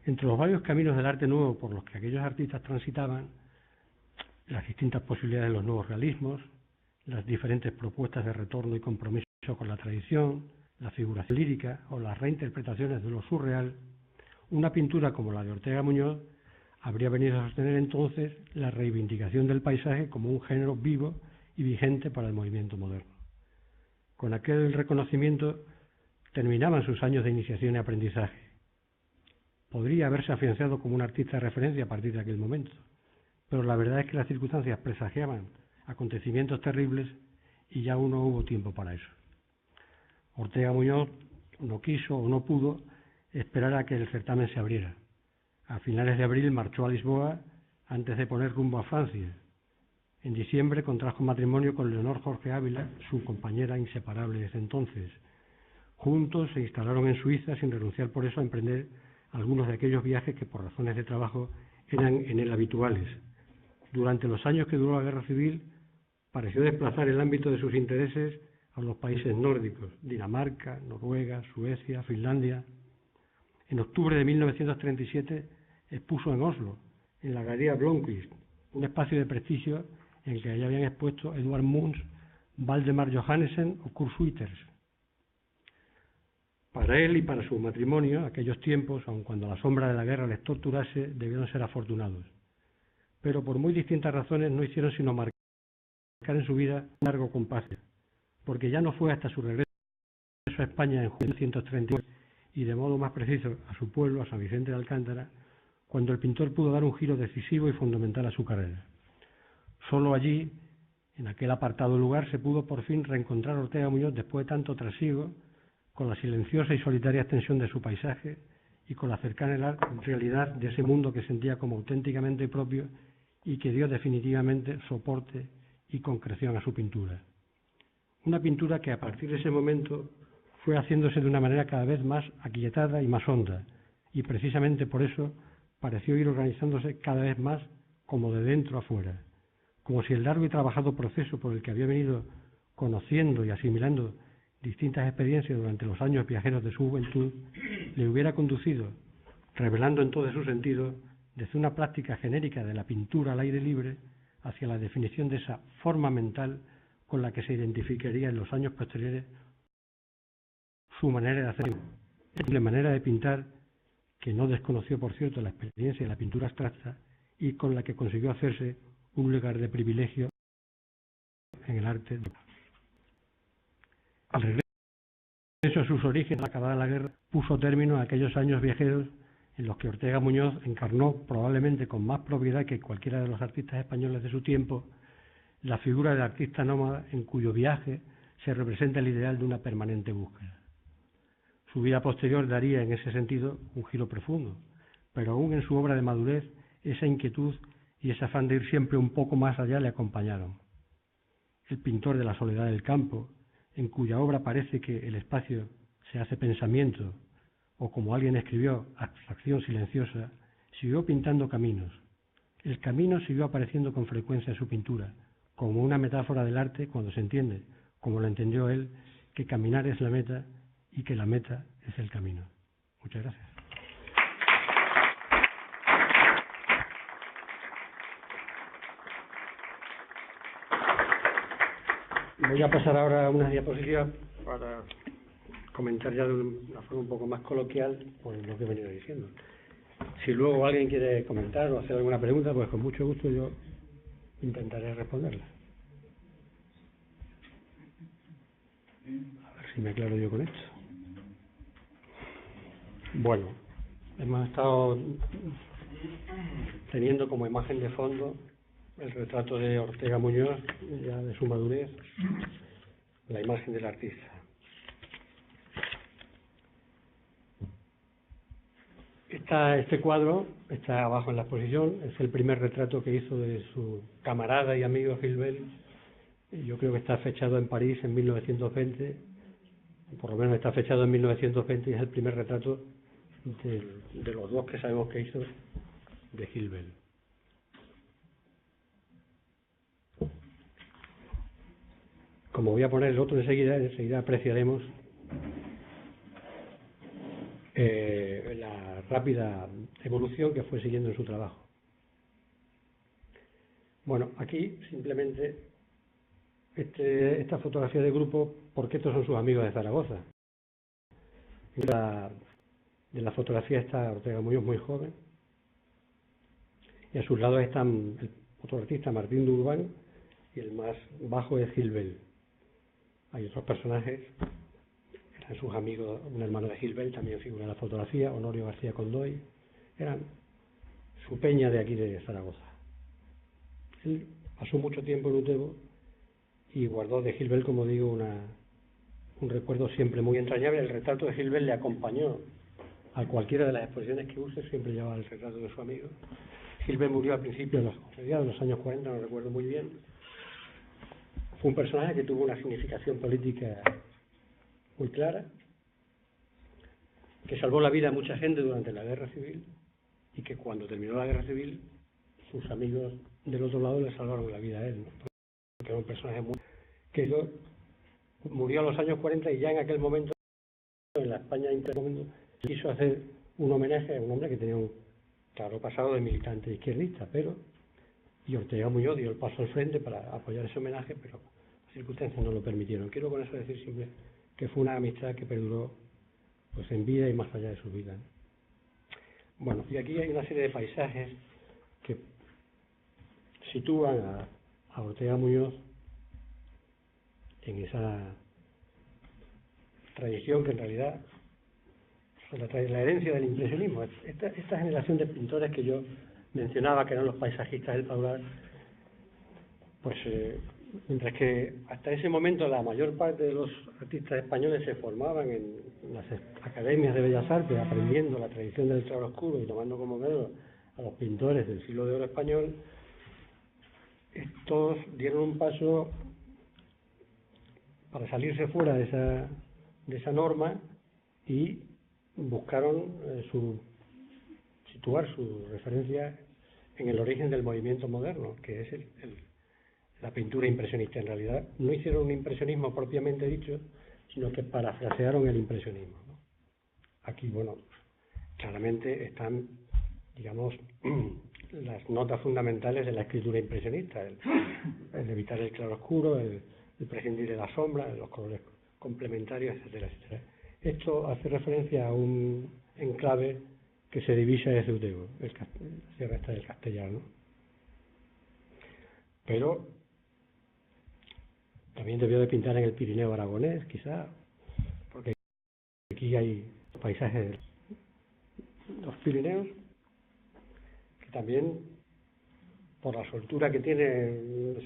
Entre los varios caminos del arte nuevo por los que aquellos artistas transitaban, las distintas posibilidades de los nuevos realismos, las diferentes propuestas de retorno y compromiso con la tradición, la figuración lírica o las reinterpretaciones de lo surreal, una pintura como la de Ortega Muñoz habría venido a sostener entonces la reivindicación del paisaje como un género vivo y vigente para el movimiento moderno. Con aquel reconocimiento terminaban sus años de iniciación y aprendizaje. Podría haberse afianzado como un artista de referencia a partir de aquel momento, pero la verdad es que las circunstancias presagiaban acontecimientos terribles y ya aún no hubo tiempo para eso. Ortega Muñoz no quiso o no pudo esperar a que el certamen se abriera. A finales de abril marchó a Lisboa antes de poner rumbo a Francia. En diciembre contrajo matrimonio con Leonor Jorge Ávila, su compañera inseparable desde entonces. Juntos se instalaron en Suiza sin renunciar por eso a emprender algunos de aquellos viajes que por razones de trabajo eran en él habituales. Durante los años que duró la guerra civil, pareció desplazar el ámbito de sus intereses a los países nórdicos, Dinamarca, Noruega, Suecia, Finlandia. En octubre de 1937 expuso en Oslo, en la Galería Blomqvist, un espacio de prestigio en el que ya habían expuesto Edvard Munch, Valdemar Johannessen o Kurt Schwitters. Para él y para su matrimonio, aquellos tiempos, aun cuando la sombra de la guerra les torturase, debieron ser afortunados. Pero por muy distintas razones no hicieron sino marcar en su vida un largo compás, porque ya no fue hasta su regreso a España en junio de 1931 y de modo más preciso a su pueblo, a San Vicente de Alcántara, cuando el pintor pudo dar un giro decisivo y fundamental a su carrera. Solo allí, en aquel apartado lugar, se pudo por fin reencontrar Ortega Muñoz después de tanto trasiego, con la silenciosa y solitaria extensión de su paisaje y con la cercana realidad de ese mundo que sentía como auténticamente propio y que dio definitivamente soporte y concreción a su pintura. Una pintura que a partir de ese momento fue haciéndose de una manera cada vez más aquietada y más honda, y precisamente por eso pareció ir organizándose cada vez más como de dentro a fuera, como si el largo y trabajado proceso por el que había venido conociendo y asimilando distintas experiencias durante los años viajeros de su juventud le hubiera conducido, revelando en todo su sentido, desde una práctica genérica de la pintura al aire libre hacia la definición de esa forma mental con la que se identificaría en los años posteriores su manera de hacer, la manera de pintar que no desconoció, por cierto, la experiencia de la pintura abstracta y con la que consiguió hacerse un lugar de privilegio en el arte. El regreso a sus orígenes, acabada la guerra, puso término a aquellos años viajeros en los que Ortega Muñoz encarnó, probablemente con más propiedad que cualquiera de los artistas españoles de su tiempo, la figura del artista nómada en cuyo viaje se representa el ideal de una permanente búsqueda. Su vida posterior daría en ese sentido un giro profundo, pero aún en su obra de madurez esa inquietud y ese afán de ir siempre un poco más allá le acompañaron. El pintor de la soledad del campo, en cuya obra parece que el espacio se hace pensamiento, o como alguien escribió, abstracción silenciosa, siguió pintando caminos. El camino siguió apareciendo con frecuencia en su pintura, como una metáfora del arte cuando se entiende, como lo entendió él, que caminar es la meta y que la meta es el camino. Muchas gracias. Voy a pasar ahora a unas diapositivas para comentar ya de una forma un poco más coloquial pues, lo que he venido diciendo. Si luego alguien quiere comentar o hacer alguna pregunta, pues con mucho gusto yo intentaré responderla. A ver si me aclaro yo con esto. Bueno, hemos estado teniendo como imagen de fondo el retrato de Ortega Muñoz, ya de su madurez, la imagen del artista. Este cuadro está abajo en la exposición, es el primer retrato que hizo de su camarada y amigo Gilles Bel. Yo creo que está fechado en París en 1920, por lo menos está fechado en 1920 y es el primer retrato de los dos que sabemos que hizo de Gilles Bel. Como voy a poner el otro enseguida apreciaremos la rápida evolución que fue siguiendo en su trabajo. Bueno, aquí simplemente esta fotografía de grupo, porque estos son sus amigos de Zaragoza. De la fotografía está Ortega Muñoz muy joven y a sus lados están el otro artista Martín de Urbán y el más bajo es Gilles Bel. Hay otros personajes, eran sus amigos, un hermano de Gilles Bel también figura en la fotografía, Honorio García Condoy, eran su peña de aquí de Zaragoza. Él pasó mucho tiempo en Utebo y guardó de Gilbert, como digo, un recuerdo siempre muy entrañable. El retrato de Gilbert le acompañó a cualquiera de las exposiciones que use, siempre llevaba el retrato de su amigo. Gilbert murió a principios de los años 40, no recuerdo muy bien. Fue un personaje que tuvo una significación política muy clara, que salvó la vida a mucha gente durante la Guerra Civil y que cuando terminó la Guerra Civil sus amigos del otro lado le salvaron la vida a él, ¿no? Porque era un personaje muy... que murió a los años 40 y ya en aquel momento en la España intermundo quiso hacer un homenaje a un hombre que tenía un claro pasado de militante izquierdista, y Ortega Muñoz dio el paso al frente para apoyar ese homenaje, pero las circunstancias no lo permitieron. Quiero con eso decir siempre que fue una amistad que perduró pues en vida y más allá de su vida, ¿no? Bueno, y aquí hay una serie de paisajes que sitúan a Ortega Muñoz en esa tradición que en realidad la herencia del impresionismo. Esta generación de pintores que yo mencionaba, que eran los paisajistas del Paular, pues mientras que hasta ese momento la mayor parte de los artistas españoles se formaban en las academias de Bellas Artes, aprendiendo la tradición del claroscuro y tomando como modelo a los pintores del siglo de oro español, estos dieron un paso para salirse fuera de esa norma y buscaron situar su referencia en el origen del movimiento moderno, que es la pintura impresionista. En realidad no hicieron un impresionismo propiamente dicho, sino que parafrasearon el impresionismo, ¿no? Aquí, bueno, claramente están, digamos, las notas fundamentales de la escritura impresionista, el evitar el claroscuro, el prescindir de la sombra, de los colores complementarios, etcétera, etcétera. Esto hace referencia a un enclave que se divisa desde Utebo, la sierra esta del Castellar, ¿no? Pero también debió de pintar en el Pirineo aragonés, quizá, porque aquí hay paisajes de los Pirineos que también, por la soltura que tiene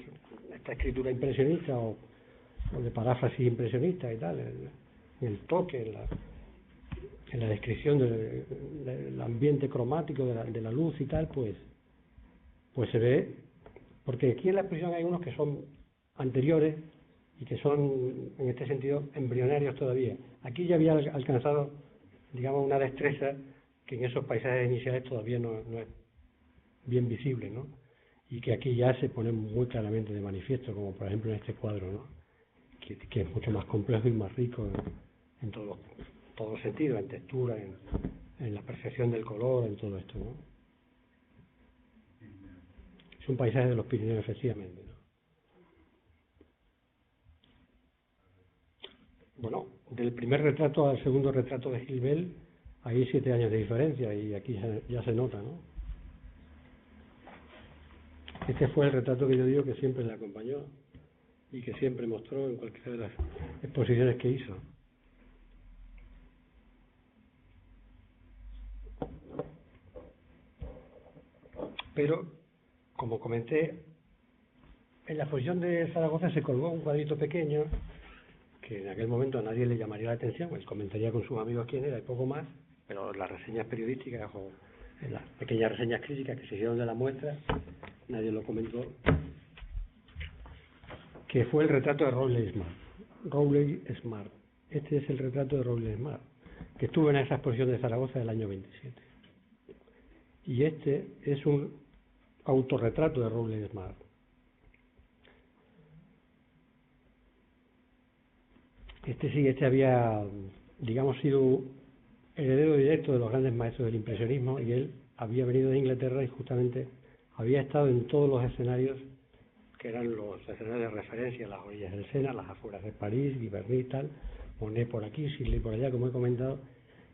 esta escritura impresionista o de paráfrasis impresionista y tal, en el toque, en la descripción del ambiente cromático, de la luz y tal, pues se ve, porque aquí en la exposición hay unos que son anteriores y que son, en este sentido, embrionarios todavía. Aquí ya había alcanzado, digamos, una destreza que en esos paisajes iniciales todavía no es bien visible, ¿no? Y que aquí ya se pone muy claramente de manifiesto, como por ejemplo en este cuadro, ¿no? Que es mucho más complejo y más rico en todos los sentidos, en textura, en la percepción del color, en todo esto, ¿no? Es un paisaje de los Pirineos, efectivamente, ¿no? Bueno, del primer retrato al segundo retrato de Gilbert hay 7 años de diferencia y aquí ya se nota, ¿no? Este fue el retrato que yo digo que siempre le acompañó y que siempre mostró en cualquiera de las exposiciones que hizo. Pero, como comenté, en la exposición de Zaragoza se colgó un cuadrito pequeño que en aquel momento a nadie le llamaría la atención, él comentaría con sus amigos quién era y poco más, pero las reseñas periodísticas o en las pequeñas reseñas críticas que se hicieron de la muestra, nadie lo comentó, que fue el retrato de Rowley Smart. Rowley Smart. Este es el retrato de Rowley Smart, que estuvo en esa exposición de Zaragoza del año 27. Y este es un autorretrato de Rowley Smart. Este había, digamos, sido heredero directo de los grandes maestros del impresionismo y él había venido de Inglaterra y justamente había estado en todos los escenarios que eran los escenarios de referencia, las orillas del Sena, las afueras de París, Giverny y tal, Monet por aquí, Sisley por allá, como he comentado.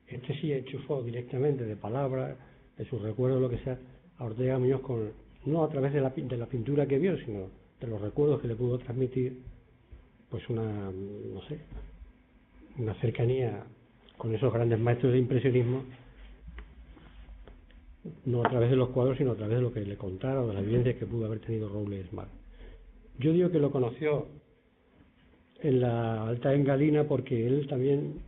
Este sí enchufó directamente de palabras, de sus recuerdos, lo que sea, a Ortega Muñoz, no a través de la pintura que vio, sino de los recuerdos que le pudo transmitir, pues una cercanía con esos grandes maestros del impresionismo no a través de los cuadros, sino a través de lo que le contara o de la evidencia que pudo haber tenido Robles Mar. Yo digo que lo conoció en la Alta Engalina porque él también,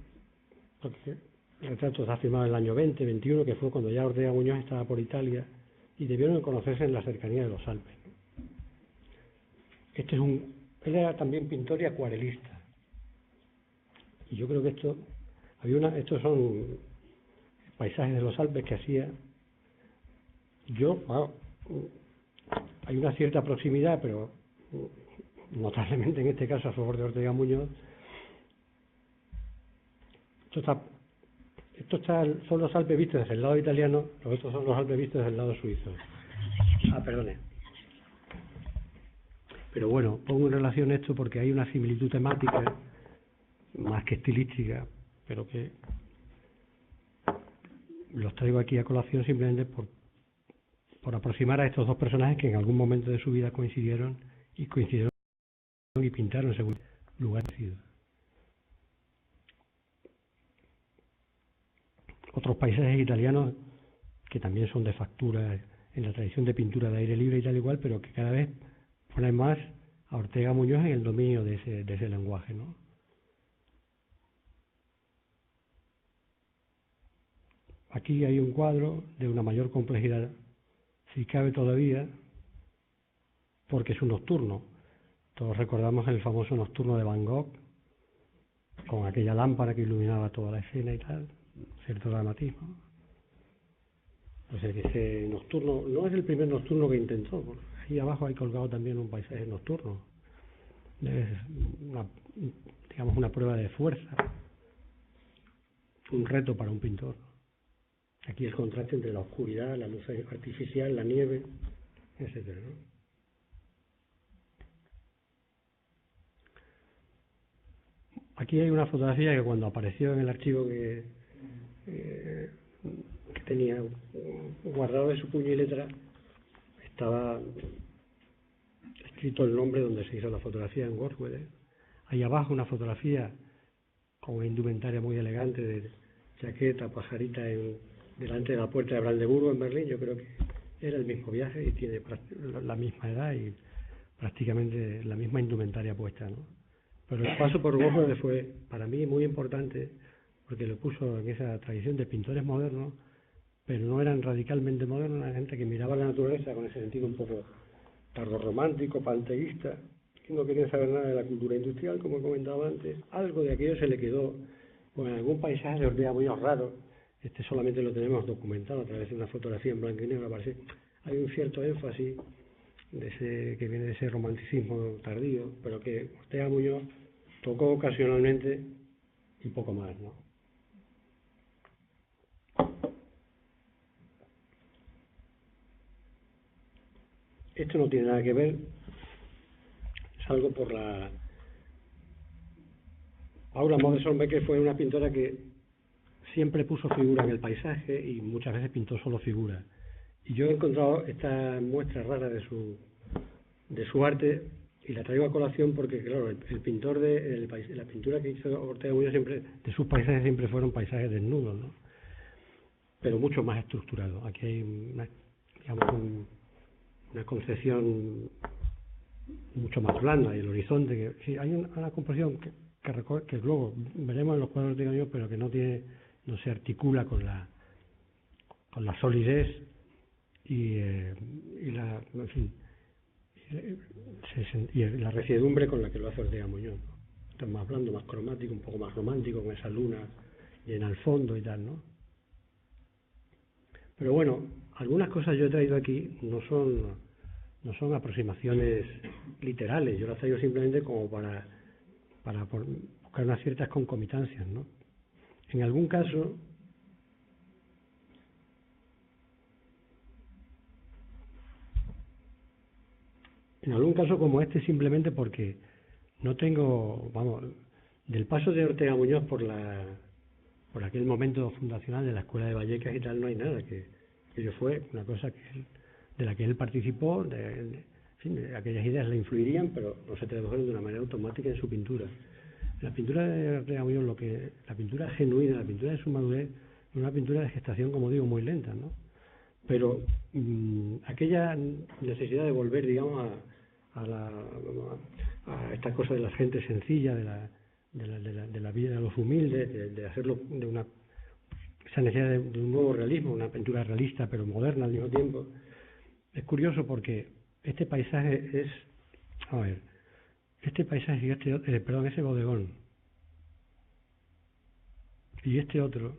porque el retrato está firmado en el año 20, 21, que fue cuando ya Ortega Muñoz estaba por Italia, y debieron conocerse en la cercanía de los Alpes. Él era también pintor y acuarelista. Y yo creo que estos son paisajes de los Alpes que hacía. Hay una cierta proximidad, pero notablemente en este caso a favor de Ortega Muñoz. Son los Alpes vistos desde el lado italiano, los otros son los Alpes vistos desde el lado suizo. Perdone. Pero bueno, pongo en relación esto porque hay una similitud temática, más que estilística, pero que los traigo aquí a colación simplemente por aproximar a estos dos personajes que en algún momento de su vida coincidieron y pintaron según lugares. Otros paisajes italianos que también son de factura en la tradición de pintura de aire libre y tal igual, pero que cada vez ponen más a Ortega Muñoz en el dominio de ese lenguaje, ¿no? Aquí hay un cuadro de una mayor complejidad, si cabe todavía, porque es un nocturno. Todos recordamos el famoso nocturno de Van Gogh, con aquella lámpara que iluminaba toda la escena y tal, cierto dramatismo. O sea que ese nocturno no es el primer nocturno que intentó. Ahí abajo hay colgado también un paisaje nocturno. Es una prueba de fuerza, un reto para un pintor. Aquí el contraste entre la oscuridad, la luz artificial, la nieve, etcétera, ¿no? Aquí hay una fotografía que cuando apareció en el archivo que tenía guardado de su puño y letra, estaba escrito el nombre donde se hizo la fotografía en Gorswede. Ahí abajo una fotografía con una indumentaria muy elegante de chaqueta, pajarita delante de la puerta de Brandeburgo en Berlín. Yo creo que era el mismo viaje y tiene la misma edad y prácticamente la misma indumentaria puesta, ¿no? Pero el paso por Gorswede fue para mí muy importante porque lo puso en esa tradición de pintores modernos, pero no eran radicalmente modernos, eran gente que miraba la naturaleza con ese sentido un poco tardorromántico, panteísta, que no querían saber nada de la cultura industrial, como comentaba antes. Algo de aquello se le quedó con algún paisaje de Ortega muy raro. Solamente lo tenemos documentado a través de una fotografía en blanco y negro. Parece hay un cierto énfasis que viene de ese romanticismo tardío, pero que Ortega Muñoz tocó ocasionalmente y poco más, ¿no? Esto no tiene nada que ver, es algo por la... Paula Modesson-Becker fue una pintora que siempre puso figura en el paisaje y muchas veces pintó solo figuras. Y yo he encontrado esta muestra rara de su arte y la traigo a colación porque, claro, el pintor la pintura que hizo Ortega Muñoz siempre, de sus paisajes siempre fueron paisajes desnudos, ¿no? Pero mucho más estructurados. Aquí hay una concepción mucho más blanda y el horizonte. Sí, hay una composición que luego veremos en los cuadros de Muñoz, pero que no se articula con la solidez y la resiedumbre con la que lo hace Ortega Muñoz, ¿no? Esto es más blando, más cromático, un poco más romántico, con esa luna llena al fondo y tal, ¿no? Pero bueno, algunas cosas yo he traído aquí no son aproximaciones literales, yo las traigo simplemente como para buscar unas ciertas concomitancias, ¿no? En algún caso como este, simplemente porque no tengo, del paso de Ortega Muñoz por aquel momento fundacional de la Escuela de Vallecas y tal, no hay nada, que ello fue una cosa de la que él participó, de aquellas ideas le influirían, pero no se tradujeron de una manera automática en su pintura. La pintura de Ortega Muñoz, la pintura genuina, la pintura de su madurez, es una pintura de gestación, como digo, muy lenta, ¿no? pero aquella necesidad de volver, digamos, a esta cosa de la gente sencilla, de la vida de los humildes, de hacerlo esa necesidad de un nuevo realismo, una pintura realista pero moderna al mismo tiempo. Es curioso porque este paisaje es, a ver, este paisaje y ese bodegón y este otro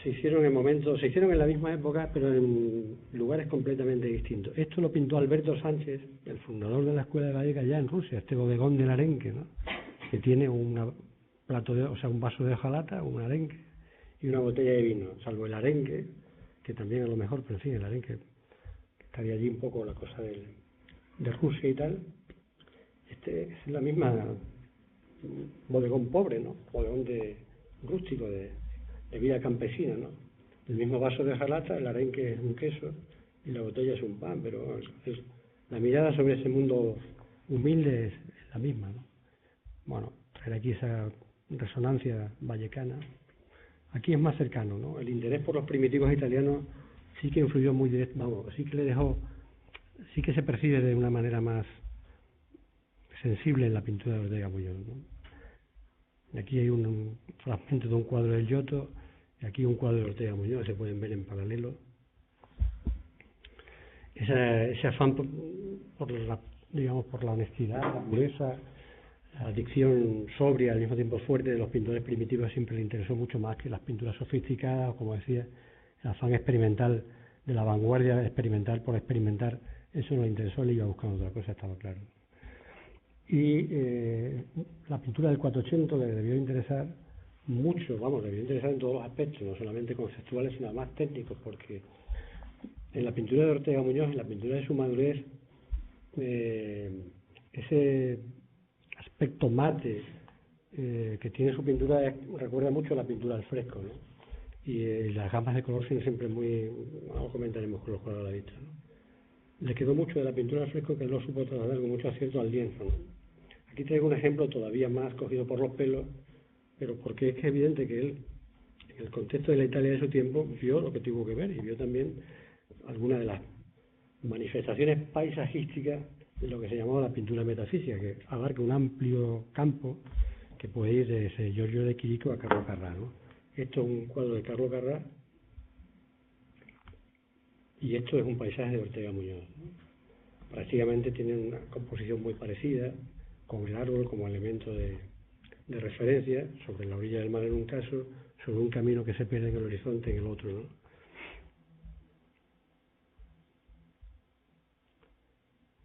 se hicieron en la misma época, pero en lugares completamente distintos. Esto lo pintó Alberto Sánchez, el fundador de la Escuela Gallega ya en Rusia, este bodegón del arenque, ¿no? Que tiene un vaso de hojalata, un arenque y una botella de vino, salvo el arenque, que también a lo mejor, pero en fin, el arenque estaría allí un poco la cosa de Rusia y tal. Este es la misma bodegón pobre, ¿no? Bodegón rústico, de vida campesina, ¿no? El mismo vaso de hojalata, el arenque es un queso y la botella es un pan, pero la mirada sobre ese mundo humilde es la misma, ¿no? Bueno, traer aquí esa resonancia vallecana. Aquí es más cercano, ¿no? El interés por los primitivos italianos sí que influyó muy directo, vamos, sí que se percibe de una manera más sensible en la pintura de Ortega Muñoz, ¿no? Aquí hay un fragmento de un cuadro del Giotto y aquí un cuadro de Ortega Muñoz, se pueden ver en paralelo. Ese afán por la honestidad, la pureza, la dicción sobria, al mismo tiempo fuerte, de los pintores primitivos siempre le interesó mucho más que las pinturas sofisticadas, o como decía, el afán experimental de la vanguardia, experimental por experimentar, eso no le interesó, le iba buscando otra cosa, estaba claro. Y la pintura del 480 le debió interesar mucho, le debió interesar en todos los aspectos, no solamente conceptuales, sino además técnicos, porque en la pintura de Ortega Muñoz, en la pintura de su madurez, ese aspecto mate que tiene su pintura recuerda mucho a la pintura al fresco, ¿no? Y las gamas de color son siempre muy, ahora comentaremos con los colores a la vista, ¿no? Le quedó mucho de la pintura al fresco que él lo supo trasladar con mucho acierto al lienzo, ¿no? Aquí traigo un ejemplo todavía más cogido por los pelos, pero porque es que es evidente que él, en el contexto de la Italia de su tiempo, vio lo que tuvo que ver y vio también algunas de las manifestaciones paisajísticas de lo que se llamaba la pintura metafísica, que abarca un amplio campo que puede ir desde Giorgio de Chirico a Carlo Carrà, ¿no? Esto es un cuadro de Carlo Carrà y esto es un paisaje de Ortega Muñoz, ¿no? Prácticamente tienen una composición muy parecida, con el árbol como elemento de referencia, sobre la orilla del mar en un caso, sobre un camino que se pierde en el horizonte en el otro, ¿no?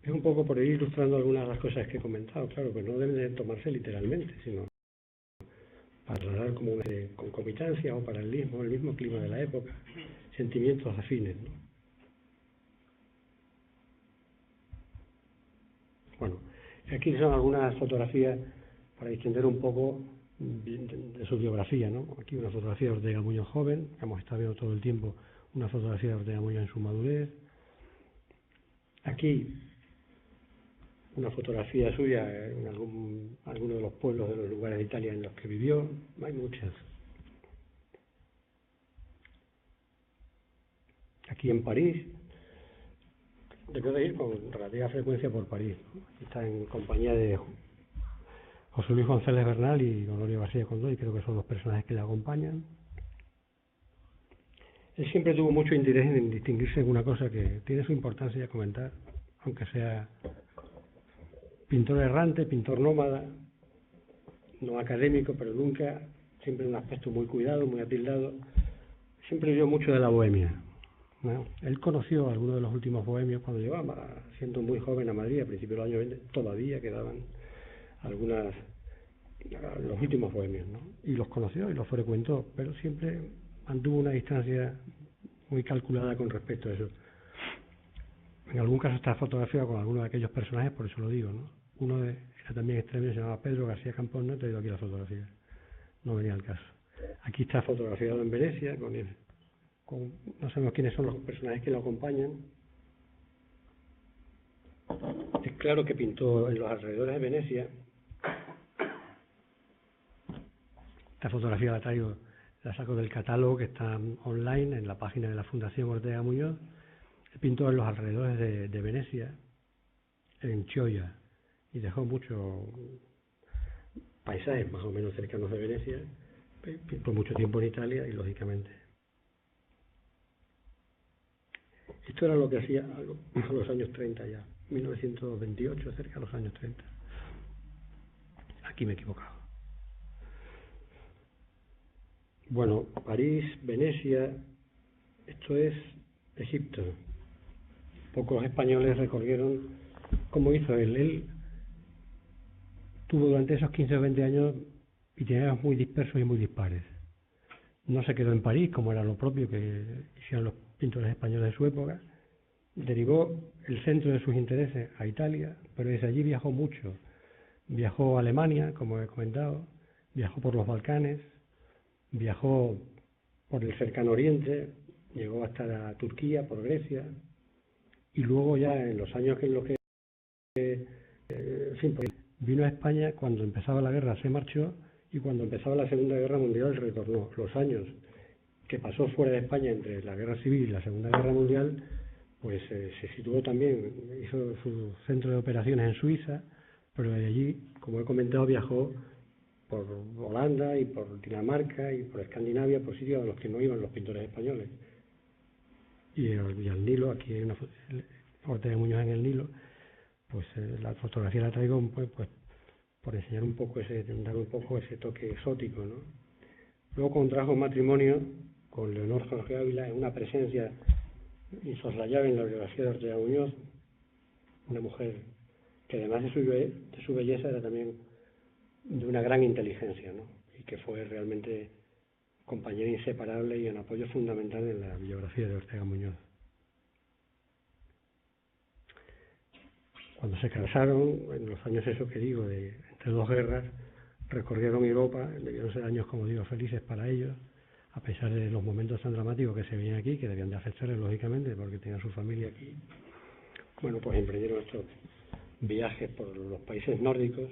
Es un poco por ir ilustrando algunas de las cosas que he comentado, claro, que no deben de tomarse literalmente, sino para trasladar como una concomitancia o paralelismo, el mismo clima de la época, sentimientos afines, ¿no? Bueno, aquí son algunas fotografías para extender un poco de su biografía, ¿no? Aquí una fotografía de Ortega Muñoz joven, que hemos estado viendo todo el tiempo una fotografía de Ortega Muñoz en su madurez. Aquí una fotografía suya en alguno de los pueblos de los lugares de Italia en los que vivió. Hay muchas. Aquí en París, debe de ir con relativa frecuencia por París, ¿no? Está en compañía de José Luis González Bernal y Honorio García Condó, y creo que son los personajes que le acompañan. Él siempre tuvo mucho interés en distinguirse en una cosa que tiene su importancia comentar, aunque sea pintor errante, pintor nómada, no académico, pero nunca, siempre un aspecto muy cuidado, muy atildado. Siempre vivió mucho de la bohemia, ¿no? Él conoció a algunos de los últimos bohemios cuando llegaba, siendo muy joven, a Madrid, a principios de los años 20, todavía quedaban los últimos bohemios, ¿no? Y los conoció y los frecuentó, pero siempre mantuvo una distancia muy calculada con respecto a eso. En algún caso está fotografiado con alguno de aquellos personajes, por eso lo digo, ¿no? Uno era también extremo, se llamaba Pedro García Campos, no he traído aquí la fotografía, no venía al caso. Aquí está fotografiado en Venecia, no sabemos quiénes son los personajes que lo acompañan. Es claro que pintó en los alrededores de Venecia. Esta fotografía la traigo la saco del catálogo que está online en la página de la Fundación Ortega Muñoz. Él pintó en los alrededores de Venecia, en Choya, y dejó muchos paisajes más o menos cercanos de Venecia, por mucho tiempo en Italia y lógicamente. Esto era lo que hacía a los años 30 ya, 1928, cerca de los años 30. Aquí me he equivocado. Bueno, París, Venecia, esto es Egipto. Pocos españoles recorrieron cómo hizo él. Él tuvo durante esos 15 o 20 años itinerarios muy dispersos y muy dispares. No se quedó en París, como era lo propio que hicieron los pintores españoles de su época. Derivó el centro de sus intereses a Italia, pero desde allí viajó mucho. Viajó a Alemania, como he comentado, viajó por los Balcanes, viajó por el cercano Oriente, llegó hasta Turquía, por Grecia, y luego ya en los años en los que pues, vino a España, cuando empezaba la guerra se marchó, y cuando empezaba la Segunda Guerra Mundial retornó. Los años que pasó fuera de España entre la Guerra Civil y la Segunda Guerra Mundial, pues se situó también, hizo su centro de operaciones en Suiza, pero de allí, como he comentado, viajó por Holanda y por Dinamarca y por Escandinavia, por sitios a los que no iban los pintores españoles. Y al Nilo, aquí hay una Ortega Muñoz en el Nilo, pues la fotografía la traigo pues por enseñar un poco dar un poco ese toque exótico, ¿no? Luego contrajo matrimonio con Leonor Jorge Ávila, en una presencia insoslayable en la biografía de Ortega Muñoz, una mujer que además de su belleza era también de una gran inteligencia, ¿no? Y que fue realmente compañera inseparable y un apoyo fundamental en la biografía de Ortega Muñoz. Cuando se casaron, en los años eso que digo, entre dos guerras, recorrieron Europa, debieron ser años, como digo, felices para ellos, a pesar de los momentos tan dramáticos que se veían aquí, que debían de afectarles lógicamente, porque tenían su familia aquí. Bueno, pues emprendieron estos viajes por los países nórdicos.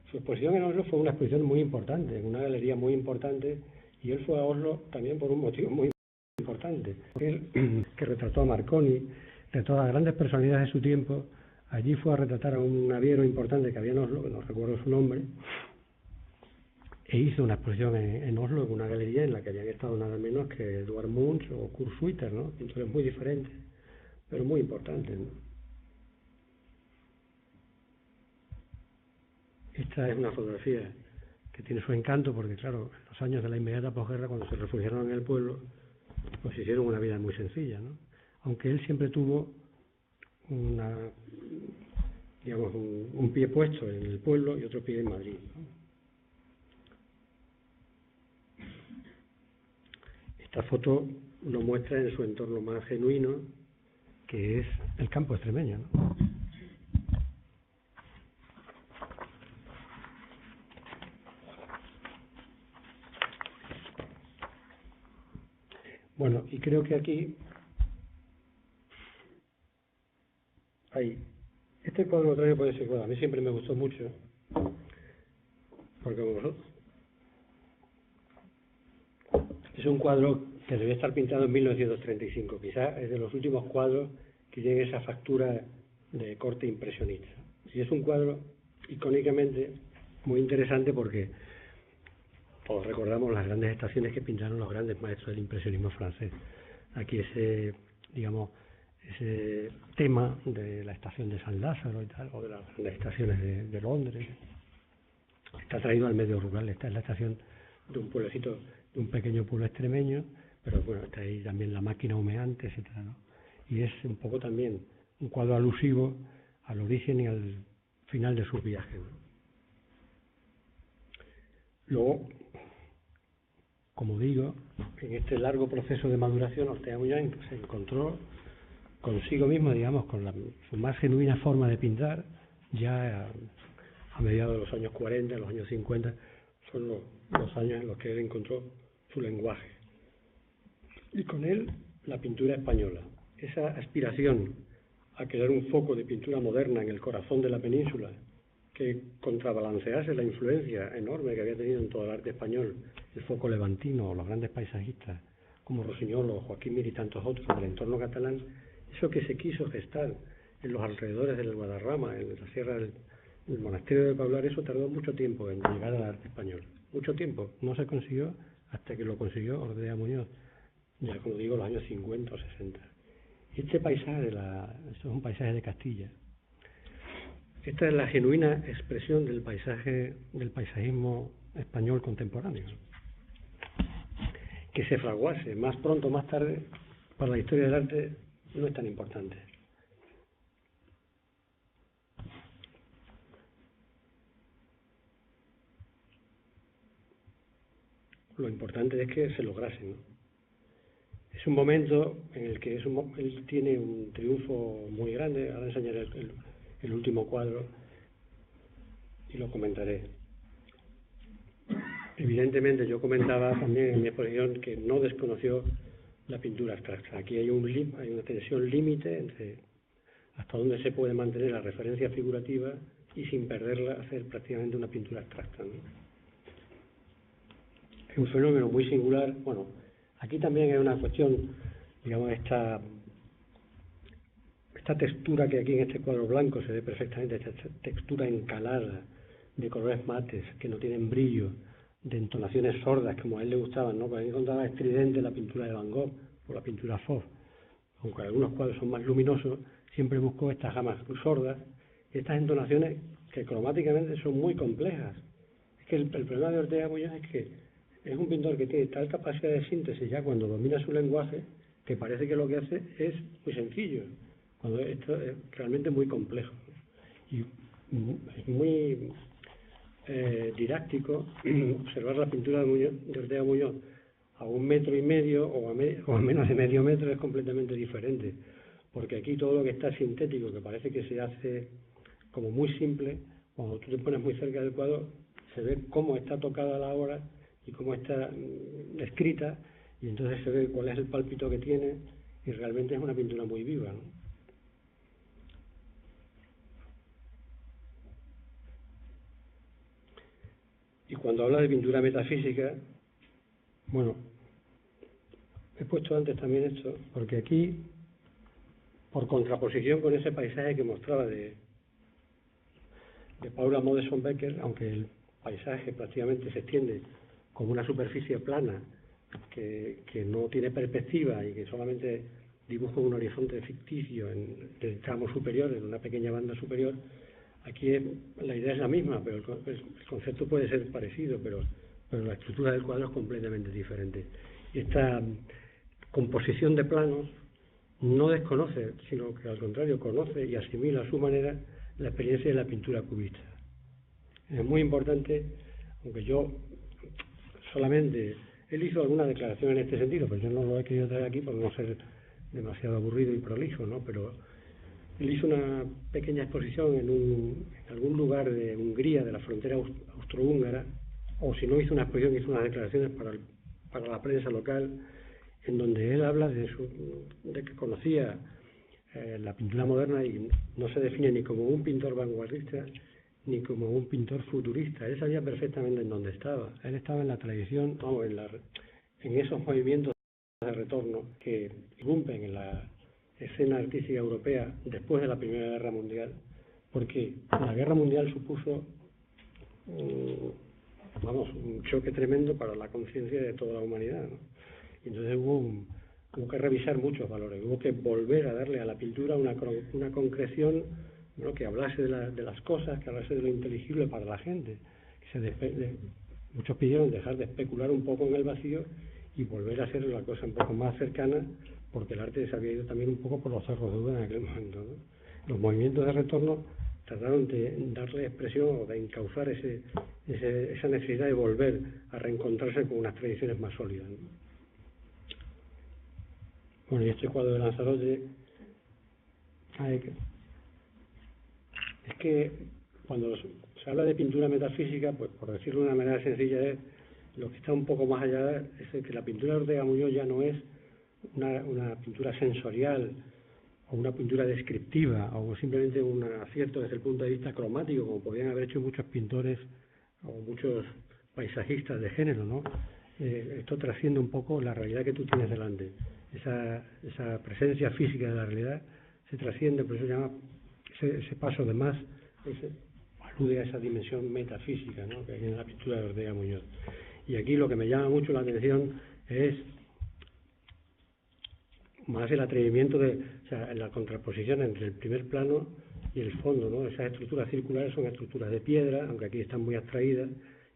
Su exposición en Oslo fue una exposición muy importante, en una galería muy importante, y él fue a Oslo también por un motivo muy importante. Él, que retrató a Marconi, retrató a grandes personalidades de su tiempo, allí fue a retratar a un naviero importante que había en Oslo, que no recuerdo su nombre, e hizo una exposición en Oslo, en una galería en la que habían estado nada menos que Eduard Munch o Kurt Schwitter, ¿no? Pintores muy diferentes, pero muy importantes, ¿no? Esta es una fotografía que tiene su encanto porque, claro, en los años de la inmediata posguerra, cuando se refugiaron en el pueblo, pues hicieron una vida muy sencilla, ¿no? Aunque él siempre tuvo un pie puesto en el pueblo y otro pie en Madrid, ¿no? Esta foto lo muestra en su entorno más genuino, que es el campo extremeño, ¿no? Bueno, y creo que aquí hay... Este cuadro lo traigo por ese cuadro. A mí siempre me gustó mucho, porque es un cuadro que debe estar pintado en 1935. Quizás es de los últimos cuadros que tiene esa factura de corte impresionista. Y es un cuadro icónicamente muy interesante porque todos recordamos las grandes estaciones que pintaron los grandes maestros del impresionismo francés. Aquí ese tema de la estación de San Lázaro y tal, o de las grandes estaciones de Londres, está traído al medio rural. Esta es la estación de un pueblecito, de un pequeño pueblo extremeño, pero bueno, está ahí también la máquina humeante, etcétera, ¿no? Y es un poco también un cuadro alusivo al origen y al final de sus viajes, ¿no? Luego, como digo, en este largo proceso de maduración, Ortega Muñoz se encontró consigo mismo, digamos, con su más genuina forma de pintar, ya a mediados de los años 40, los años 50, son los años en los que él encontró su lenguaje. Y con él, la pintura española. Esa aspiración a crear un foco de pintura moderna en el corazón de la península, que contrabalancease la influencia enorme que había tenido en todo el arte español el foco levantino, los grandes paisajistas como Rossinyol, Joaquín Mir y tantos otros del entorno catalán, eso que se quiso gestar en los alrededores del Guadarrama, en la sierra del monasterio de Pablar, eso tardó mucho tiempo en llegar al arte español. Mucho tiempo. No se consiguió hasta que lo consiguió Ordea Muñoz, ya como digo, los años 50 o 60. Este paisaje, eso es un paisaje de Castilla. Esta es la genuina expresión del paisajismo español contemporáneo. Que se fraguase más pronto o más tarde para la historia del arte no es tan importante. Lo importante es que se lograse, ¿no? Es un momento en el que él tiene un triunfo muy grande. Ahora enseñaré el último cuadro y lo comentaré. Evidentemente, yo comentaba también en mi exposición que no desconoció la pintura abstracta. Aquí hay una tensión límite entre hasta dónde se puede mantener la referencia figurativa y sin perderla hacer prácticamente una pintura abstracta, ¿no? Es un fenómeno muy singular. Bueno, aquí también hay una cuestión, digamos, esta textura que aquí en este cuadro blanco se ve perfectamente, esta textura encalada de colores mates que no tienen brillo, de entonaciones sordas, como a él le gustaban, ¿no? Porque a él encontraba estridente la pintura de Van Gogh o la pintura Fauve. Aunque algunos cuadros son más luminosos, siempre buscó estas gamas sordas y estas entonaciones que cromáticamente son muy complejas. Es que el problema de Ortega Muñoz es que es un pintor que tiene tal capacidad de síntesis ya cuando domina su lenguaje que parece que lo que hace es muy sencillo, cuando esto es realmente muy complejo. Y es muy didáctico observar la pintura de Ortega Muñoz a 1,5 metros o a menos de medio metro es completamente diferente, porque aquí todo lo que está sintético, que parece que se hace como muy simple, cuando tú te pones muy cerca del cuadro se ve cómo está tocada la obra y cómo está escrita, y entonces se ve cuál es el pálpito que tiene, y realmente es una pintura muy viva, ¿no? Y cuando habla de pintura metafísica, bueno, he puesto antes también esto, porque aquí, por contraposición con ese paisaje que mostraba de Paula Modersohn-Becker, aunque el paisaje prácticamente se extiende como una superficie plana que no tiene perspectiva y que solamente dibuja un horizonte ficticio en el tramo superior, en una pequeña banda superior, aquí la idea es la misma, pero el concepto puede ser parecido, pero la estructura del cuadro es completamente diferente. Y esta composición de planos no desconoce, sino que al contrario conoce y asimila a su manera la experiencia de la pintura cubista. Es muy importante, aunque yo solamente, él hizo alguna declaración en este sentido, pero yo no lo he querido traer aquí por no ser demasiado aburrido y prolijo, ¿no? Pero él hizo una pequeña exposición en algún lugar de Hungría, de la frontera austrohúngara, o si no hizo una exposición, hizo unas declaraciones para la prensa local, en donde él habla de que conocía la pintura moderna y no se define ni como un pintor vanguardista ni como un pintor futurista. Él sabía perfectamente en dónde estaba. Él estaba en la tradición, en esos movimientos de retorno que irrumpen en la escena artística europea después de la Primera Guerra Mundial, porque la Guerra Mundial supuso un choque tremendo para la conciencia de toda la humanidad, ¿no? Y entonces hubo que revisar muchos valores, hubo que volver a darle a la pintura una concreción, ¿no?, que hablase de las cosas, que hablase de lo inteligible para la gente. Muchos pidieron dejar de especular un poco en el vacío y volver a hacer la cosa un poco más cercana, porque el arte se había ido también un poco por los cerros de duda en aquel momento, ¿no? Los movimientos de retorno trataron de darle expresión o de encauzar esa necesidad de volver a reencontrarse con unas tradiciones más sólidas, ¿no? Bueno, y este cuadro de Lanzarote, es que cuando se habla de pintura metafísica, pues por decirlo de una manera sencilla, es lo que está un poco más allá, es que la pintura de Ortega Muñoz ya no es una pintura sensorial o una pintura descriptiva, o simplemente un acierto desde el punto de vista cromático, como podían haber hecho muchos pintores o muchos paisajistas de género, ¿no? Esto trasciende un poco la realidad que tú tienes delante. Esa presencia física de la realidad se trasciende, por eso se llama ese paso de más, alude a esa dimensión metafísica, ¿no?, que hay en la pintura de Ortega Muñoz. Y aquí lo que me llama mucho la atención es más el atrevimiento la contraposición entre el primer plano y el fondo, ¿no? Esas estructuras circulares son estructuras de piedra, aunque aquí están muy abstraídas,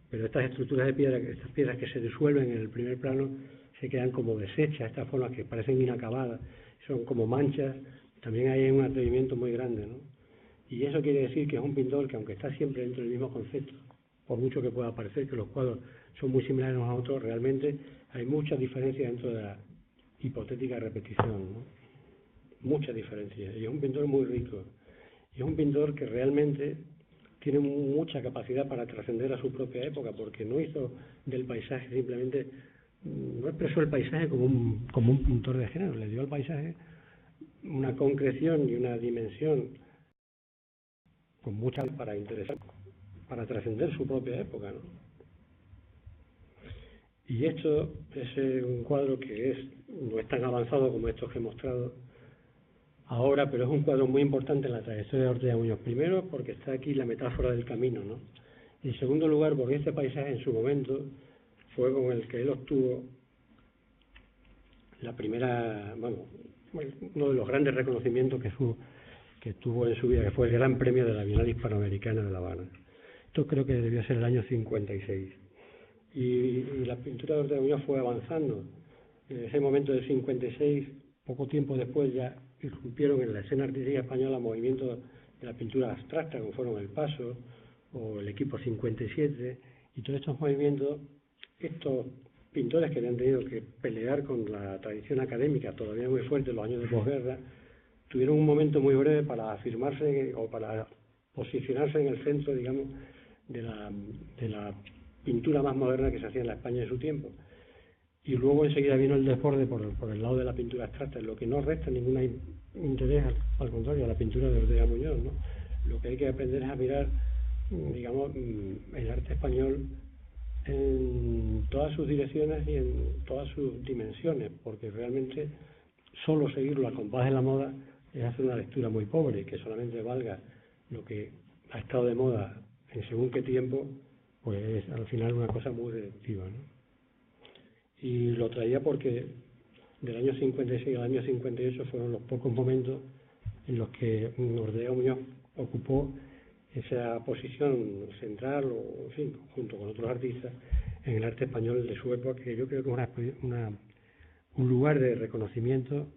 pero estas estructuras de piedra, estas piedras que se disuelven en el primer plano, se quedan como deshechas, estas formas que parecen inacabadas, son como manchas. También hay un atrevimiento muy grande, ¿no? Y eso quiere decir que es un pintor que, aunque está siempre dentro del mismo concepto, por mucho que pueda parecer que los cuadros son muy similares unos a otros, realmente hay muchas diferencias dentro de la hipotética repetición, ¿no? Muchas diferencias. Y es un pintor muy rico. Y es un pintor que realmente tiene mucha capacidad para trascender a su propia época, porque no hizo del paisaje simplemente, no expresó el paisaje como un pintor de género, le dio al paisaje una concreción y una dimensión con mucha para interesar, para trascender su propia época, ¿no? Y esto es un cuadro que no es tan avanzado como estos que he mostrado ahora, pero es un cuadro muy importante en la trayectoria de Ortega Muñoz. Primero, porque está aquí la metáfora del camino, ¿no? Y en segundo lugar, porque este paisaje en su momento fue con el que él obtuvo la primera, uno de los grandes reconocimientos que tuvo en su vida, que fue el Gran Premio de la Bienal Hispanoamericana de La Habana. Esto creo que debió ser el año 56. Y la pintura de Ortega Muñoz fue avanzando. En ese momento del 56, poco tiempo después, ya irrumpieron en la escena artística española movimientos de la pintura abstracta, como fueron el Paso o el Equipo 57, y todos estos movimientos, estos pintores que habían tenido que pelear con la tradición académica todavía muy fuerte en los años de posguerra, tuvieron un momento muy breve para afirmarse o para posicionarse en el centro, digamos, de la pintura más moderna que se hacía en la España de su tiempo. Y luego enseguida vino el desborde por el lado de la pintura abstracta, lo que no resta ningún interés, al contrario, a la pintura de Ortega Muñoz, ¿no? Lo que hay que aprender es a mirar, digamos, el arte español en todas sus direcciones y en todas sus dimensiones, porque realmente solo seguirlo al compás de la moda es hacer una lectura muy pobre, que solamente valga lo que ha estado de moda en según qué tiempo, pues es al final una cosa muy reductiva, ¿no? Y lo traía porque del año 56 al año 58 fueron los pocos momentos en los que Ortega Muñoz ocupó esa posición central, o en fin, junto con otros artistas, en el arte español de su época, que yo creo que es un lugar de reconocimiento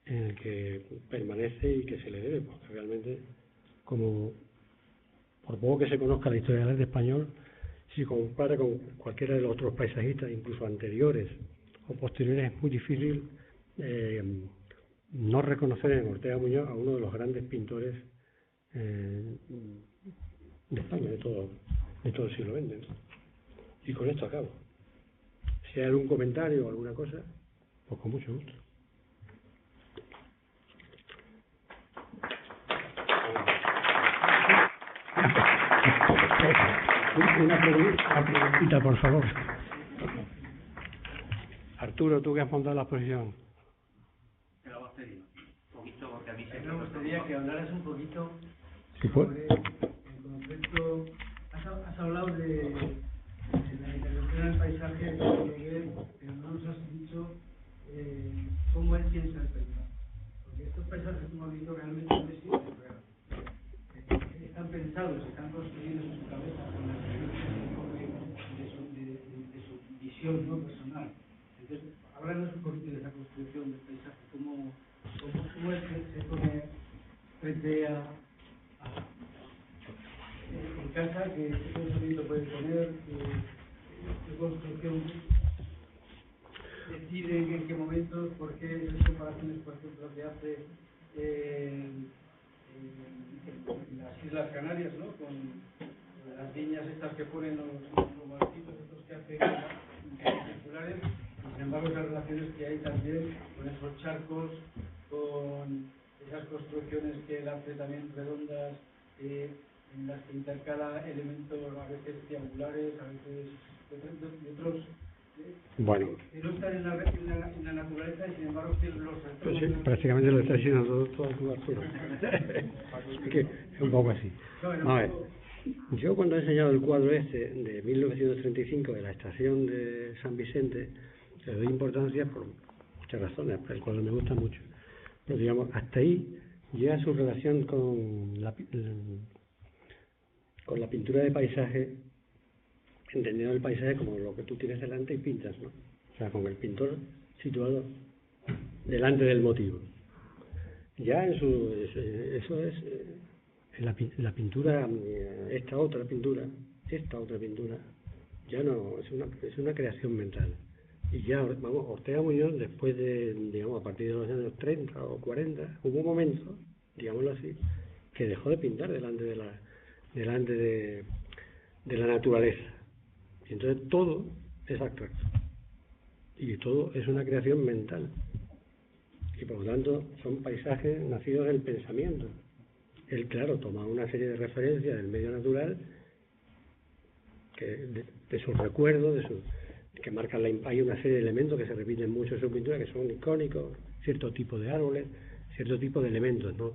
en el que permanece y que se le debe, porque realmente, como por poco que se conozca la historia del arte español, si compara con cualquiera de los otros paisajistas, incluso anteriores o posteriores, es muy difícil no reconocer en Ortega Muñoz a uno de los grandes pintores de España, de todo el siglo XX, ¿no? Y con esto acabo. Si hay algún comentario o alguna cosa, pues con mucho gusto. Una preguntita, por favor. Arturo, tú que has montado la exposición. Te lo has pedido. Un poquito, porque a mí me gustaría que hablaras un poquito Sí, sobre el concepto. Has hablado de la intervención del paisaje de Miguel, pero no nos has dicho cómo él piensa el paisaje. Porque estos paisajes que hemos visto realmente no existen, pero están pensados, están construidos en su cabeza con las de su visión, ¿no?, personal. Entonces, háblanos un poquito de esa construcción del paisaje, cómo es que se pone frente a en casa, qué pensamiento puede tener, qué construcción decide en qué momentos, por qué esas comparaciones, por ejemplo, que hace en las Islas Canarias, ¿no?, con las líneas estas que ponen los barquitos estos que hacen circulares, y sin embargo las relaciones que hay también con esos charcos, con esas construcciones que él hace también redondas, en las que intercala elementos a veces triangulares, a veces de otros, Bueno, que no están en la naturaleza y sin embargo tienen los pues sí, retornos. prácticamente lo está diciendo todo tú, Arturo. Es que es un poco así. A ver, yo cuando he enseñado el cuadro este de 1935 de la estación de San Vicente, le doy importancia por muchas razones, pero el cuadro me gusta mucho. Pero digamos, hasta ahí llega su relación con la pintura de paisaje, entendiendo el paisaje como lo que tú tienes delante y pintas, ¿no? O sea, con el pintor situado delante del motivo. Ya en su... eso es... la pintura, esta otra pintura, ya no, es una creación mental. Y ya, vamos, Ortega Muñoz, después de, digamos, a partir de los años 30 o 40, hubo un momento, digámoslo así, que dejó de pintar delante de la naturaleza. Y entonces todo es abstracto. Y todo es una creación mental. Y por lo tanto son paisajes nacidos del pensamiento. Él, claro, toma una serie de referencias del medio natural, de sus recuerdos, que marcan hay una serie de elementos que se repiten mucho en su pintura, que son icónicos, cierto tipo de árboles, cierto tipo de elementos, ¿no?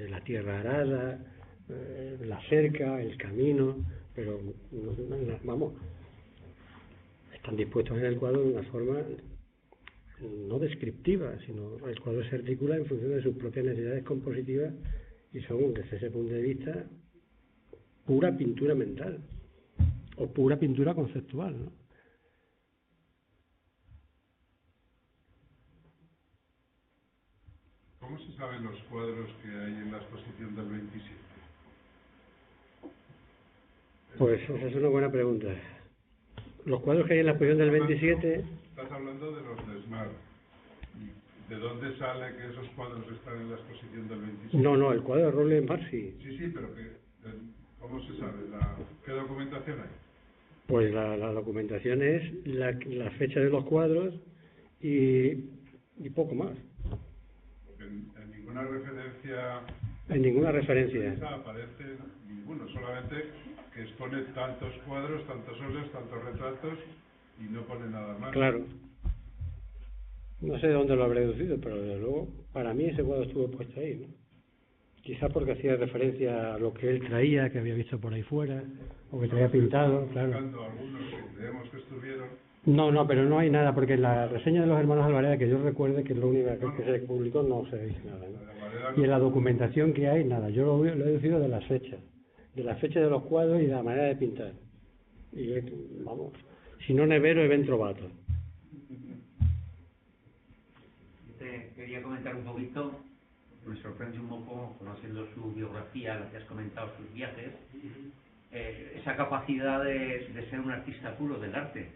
La tierra arada, la cerca, el camino, pero vamos, están dispuestos en el cuadro de una forma no descriptiva, sino el cuadro se articula en función de sus propias necesidades compositivas y son, desde ese punto de vista, pura pintura mental o pura pintura conceptual, ¿no? ¿Cómo se saben los cuadros que hay en la exposición del 27? Pues esa es una buena pregunta. Los cuadros que hay en la exposición del 27... Estás hablando de los de Smart. ¿De dónde sale que esos cuadros están en la exposición del 27? No, el cuadro de Roble Mar sí. Sí, pero ¿cómo se sabe? ¿Qué documentación hay? Pues la documentación es la fecha de los cuadros y poco más. En ninguna referencia... En ninguna referencia. Aparece ninguno, solamente que expone tantos cuadros, tantos óleos, tantos retratos y no pone nada más. Claro. No sé de dónde lo habré deducido, pero desde luego, para mí ese cuadro estuvo puesto ahí, ¿no? Quizá porque hacía referencia a lo que él traía, que había visto por ahí fuera, o que traía pintado, claro. Algunos que creemos que estuvieron. No, pero no hay nada, porque en la reseña de los hermanos Alvareda, que yo recuerde que es lo único que se publicó, no se dice nada, ¿no? Y en la documentación que hay, nada. Yo lo he deducido de las fechas de los cuadros y de la manera de pintar. Y vamos, si no nevero, ben trovato. Te quería comentar un poquito, me sorprende un poco, conociendo su biografía, lo que has comentado, sus viajes, esa capacidad de ser un artista puro del arte.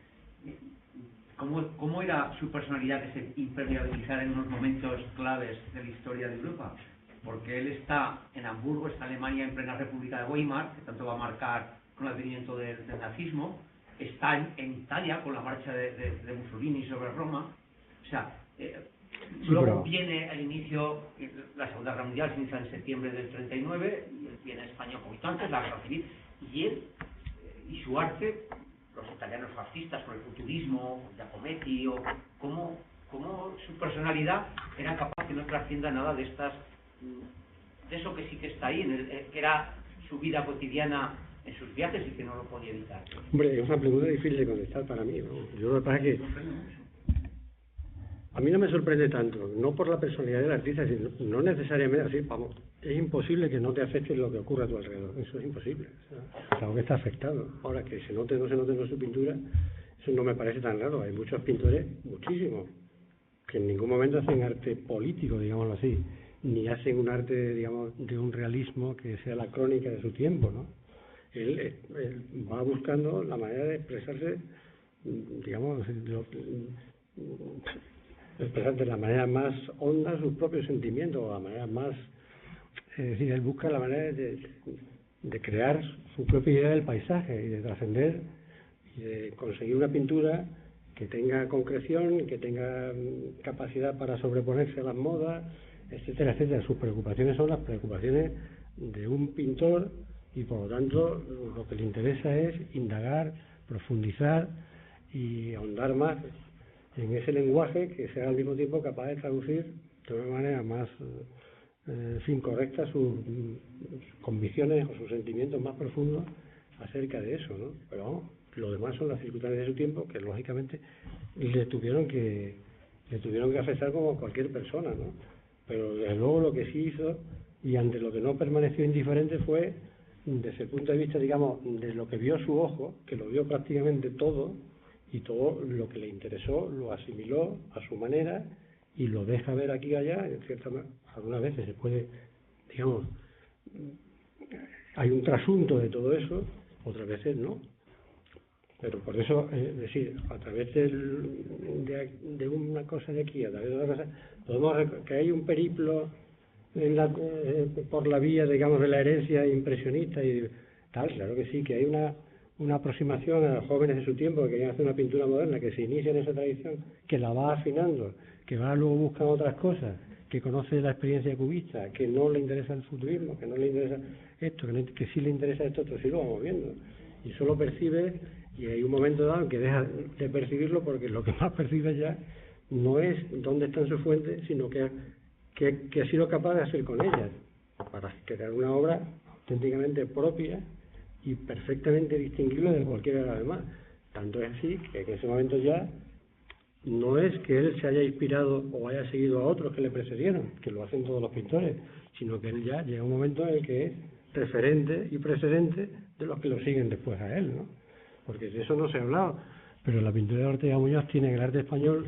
¿Cómo era su personalidad que se impermeabilizara en unos momentos claves de la historia de Europa? Porque él está en Hamburgo, está en Alemania, en plena República de Weimar, que tanto va a marcar con el advenimiento del nazismo, está en Italia con la marcha de Mussolini sobre Roma, o sea, luego viene el inicio, la Segunda Guerra Mundial se inicia en septiembre del 39, y él viene a España un poquito antes, la Guerra Civil, y él y su arte, los italianos fascistas con el futurismo, Giacometti, o cómo su personalidad era capaz que no trascienda nada de eso que sí que está ahí, que era su vida cotidiana en sus viajes y que no lo podía evitar. Hombre, es una pregunta difícil de contestar para mí, ¿no? Yo lo que pasa es que a mí no me sorprende tanto, no por la personalidad del artista, sino no necesariamente así, vamos, es imposible que no te afecte lo que ocurre a tu alrededor, eso es imposible, o sea, es algo que está afectado. Ahora, que se note o no se note en su pintura, eso no me parece tan raro. Hay muchos pintores, muchísimos, que en ningún momento hacen arte político, digámoslo así, ni hacen un arte, digamos, de un realismo que sea la crónica de su tiempo, ¿no? Él va buscando la manera de expresarse, digamos, expresar de la manera más honda sus propios sentimientos, o la manera más... Es decir, él busca la manera de crear su propia idea del paisaje y de trascender y de conseguir una pintura que tenga concreción, que tenga capacidad para sobreponerse a las modas, etcétera, etcétera. Sus preocupaciones son las preocupaciones de un pintor y por lo tanto lo que le interesa es indagar, profundizar y ahondar más en ese lenguaje que sea al mismo tiempo capaz de traducir de una manera más correcta sus convicciones o sus sentimientos más profundos acerca de eso, ¿no? Pero vamos, lo demás son las circunstancias de su tiempo que lógicamente le tuvieron que afectar como cualquier persona, ¿no? Pero desde luego lo que sí hizo y ante lo que no permaneció indiferente fue, desde el punto de vista, digamos, de lo que vio su ojo, que lo vio prácticamente todo, y todo lo que le interesó lo asimiló a su manera y lo deja ver aquí y allá. En cierta manera, algunas veces se puede, digamos, hay un trasunto de todo eso, otras veces no. Pero por eso, es decir, a través de una cosa de aquí, a través de otra cosa, podemos que hay un periplo por la vía, digamos, de la herencia impresionista y tal, claro que sí, que hay una aproximación a los jóvenes de su tiempo que querían hacer una pintura moderna, que se inicia en esa tradición, que la va afinando, que va luego buscando otras cosas, que conoce la experiencia cubista, que no le interesa el futurismo, que no le interesa esto, que sí le interesa esto, otro sí lo vamos viendo. Y eso lo percibe, y hay un momento dado en que deja de percibirlo, porque lo que más percibe ya no es dónde están sus fuentes, sino que ha sido capaz de hacer con ellas, para crear una obra auténticamente propia y perfectamente distinguible de cualquiera de las demás. Tanto es así que en ese momento ya no es que él se haya inspirado o haya seguido a otros que le precedieron, que lo hacen todos los pintores, sino que él ya llega un momento en el que es referente y precedente de los que lo siguen después a él, ¿no? Porque de eso no se ha hablado, pero la pintura de Ortega Muñoz tiene en el arte español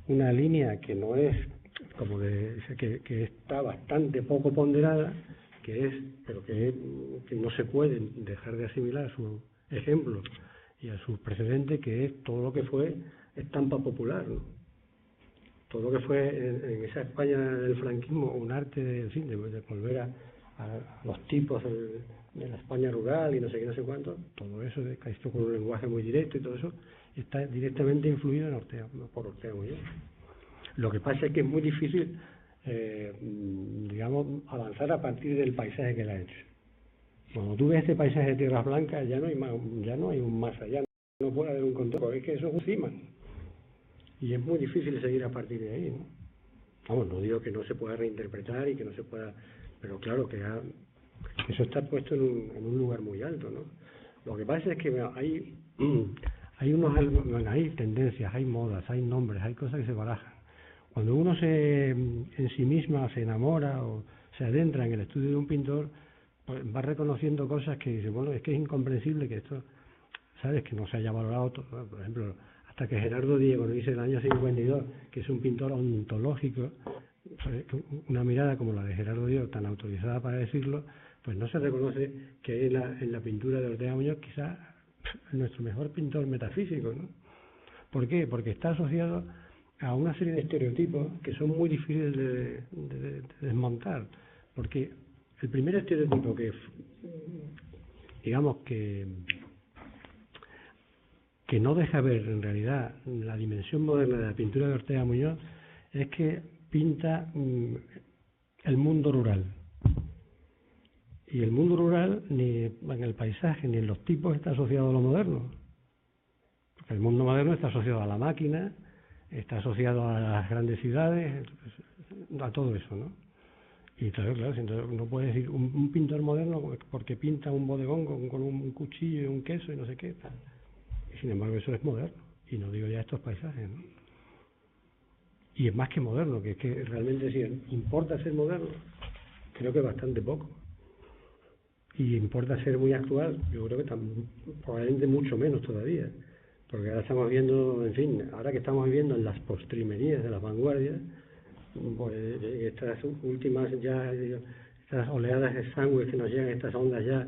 una línea que no es como que está bastante poco ponderada, pero que no se puede dejar de asimilar a su ejemplo y a su precedente, que es todo lo que fue estampa popular, ¿no? Todo lo que fue en esa España del franquismo un arte de volver a los tipos de la España rural y no sé qué, no sé cuánto, todo eso, esto con un lenguaje muy directo y todo eso, está directamente influido por Ortega Muñoz. Lo que pasa es que es muy difícil, digamos, avanzar a partir del paisaje que él ha hecho. Cuando tú ves este paisaje de tierras blancas, ya no hay un más allá, no puede haber un contorno, es que eso es un cima. Y es muy difícil seguir a partir de ahí, ¿no? Vamos, no digo que no se pueda reinterpretar y que no se pueda, pero claro que eso está puesto en un lugar muy alto, ¿no? Lo que pasa es que hay tendencias, hay modas, hay nombres, hay cosas que se barajan. Cuando uno en sí misma se enamora o se adentra en el estudio de un pintor, pues va reconociendo cosas que dice, bueno, es que es incomprensible que esto, ¿sabes?, que no se haya valorado todo. Por ejemplo, hasta que Gerardo Diego nos dice en el año 52 que es un pintor ontológico, una mirada como la de Gerardo Diego, tan autorizada para decirlo, pues no se reconoce que en la pintura de Ortega Muñoz quizás nuestro mejor pintor metafísico, ¿no? ¿Por qué? Porque está asociado a una serie de estereotipos que son muy difíciles de desmontar, porque el primer estereotipo que, digamos, que no deja ver en realidad la dimensión moderna de la pintura de Ortega Muñoz es que pinta el mundo rural. Y el mundo rural, ni en el paisaje ni en los tipos, está asociado a lo moderno. Porque el mundo moderno está asociado a la máquina, está asociado a las grandes ciudades, a todo eso, ¿no? Y claro, no puede decir un pintor moderno porque pinta un bodegón con un cuchillo y un queso y no sé qué. Y sin embargo, eso es moderno. Y no digo ya estos paisajes, ¿no? Y es más que moderno, que es que realmente si importa ser moderno, creo que bastante poco. Y importa ser muy actual, yo creo que probablemente mucho menos todavía. Porque ahora estamos viendo, en fin, ahora que estamos viviendo en las postrimerías de las vanguardias, pues estas últimas ya, estas oleadas de sangre que nos llegan, estas ondas ya,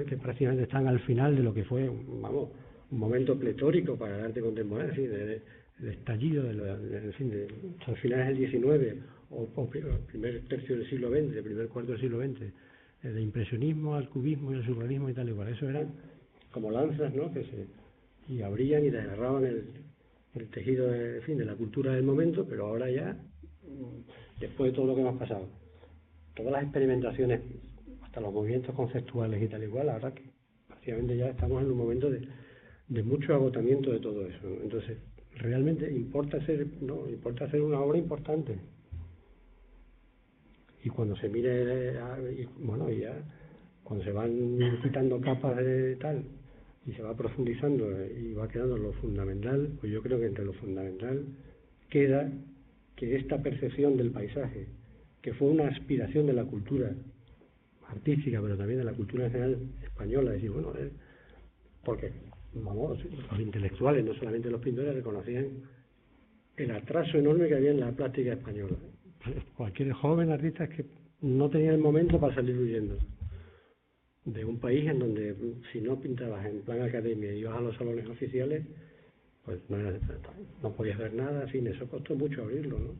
que prácticamente están al final de lo que fue, vamos, un momento pletórico para el arte contemporáneo, ¿sí? El estallido al finales del XIX o primer tercio del siglo XX, primer cuarto del siglo XX, del impresionismo al cubismo y al surrealismo y tal y cual. Eso eran como lanzas, ¿no?, y abrían y desgarraban el tejido de la cultura del momento, pero ahora ya después de todo lo que hemos pasado, todas las experimentaciones, hasta los movimientos conceptuales y tal igual, la verdad que prácticamente ya estamos en un momento de mucho agotamiento de todo eso, ¿no? Entonces, realmente importa hacer una obra importante. Y cuando se mire, bueno, y ya, cuando se van quitando capas de tal, y se va profundizando y va quedando lo fundamental, pues yo creo que entre lo fundamental queda que esta percepción del paisaje, que fue una aspiración de la cultura artística, pero también de la cultura en general española, es decir, bueno, porque vamos, los intelectuales, no solamente los pintores, reconocían el atraso enorme que había en la plástica española. Cualquier joven artista es que no tenía el momento para salir huyendo de un país en donde si no pintabas en plan academia y ibas a los salones oficiales, pues no podías ver nada, en fin, eso costó mucho abrirlo, ¿no?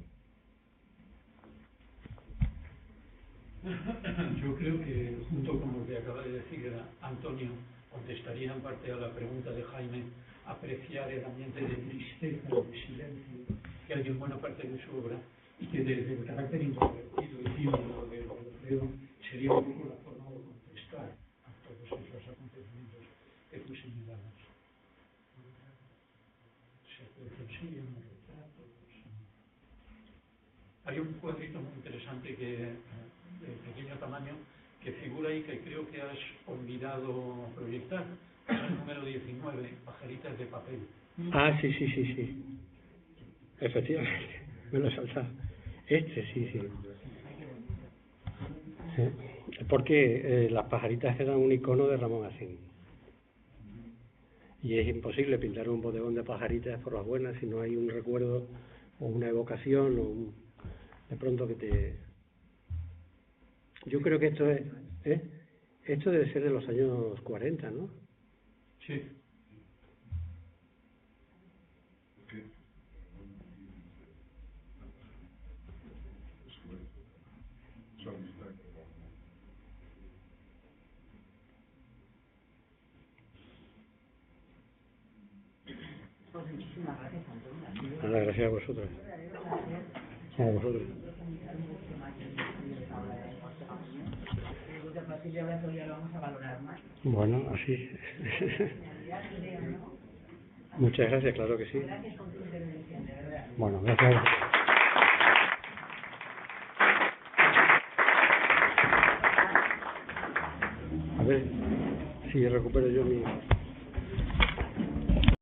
Yo creo que, junto con lo que acaba de decir Antonio, contestaría en parte a la pregunta de Jaime, apreciar el ambiente de tristeza, de silencio que hay en buena parte de su obra, y que desde el carácter introvertido y tímido de lo que creo sería un poco la forma de contestar a todos esos acontecimientos que tú señalabas. Se aprecian los retratos. Hay un cuadrito muy interesante de pequeño tamaño que figura y que creo que has olvidado proyectar. Es el número 19, Pajaritas de papel. Ah, sí. Efectivamente, me lo he saltado. Sí. Porque las pajaritas eran un icono de Ramón Acín. Y es imposible pintar un bodegón de pajaritas por las buenas si no hay un recuerdo o una evocación o de pronto que te... Yo creo que esto debe ser de los años 40, ¿no? Sí. Pues muchísimas gracias, Antonio. Nada, gracias a vosotros. A vosotros. A partir de ahora todavía lo vamos a valorar más. Bueno, así. Muchas gracias, claro que sí. Gracias por tu intervención, de verdad. Bueno, gracias. A ver si recupero yo mi...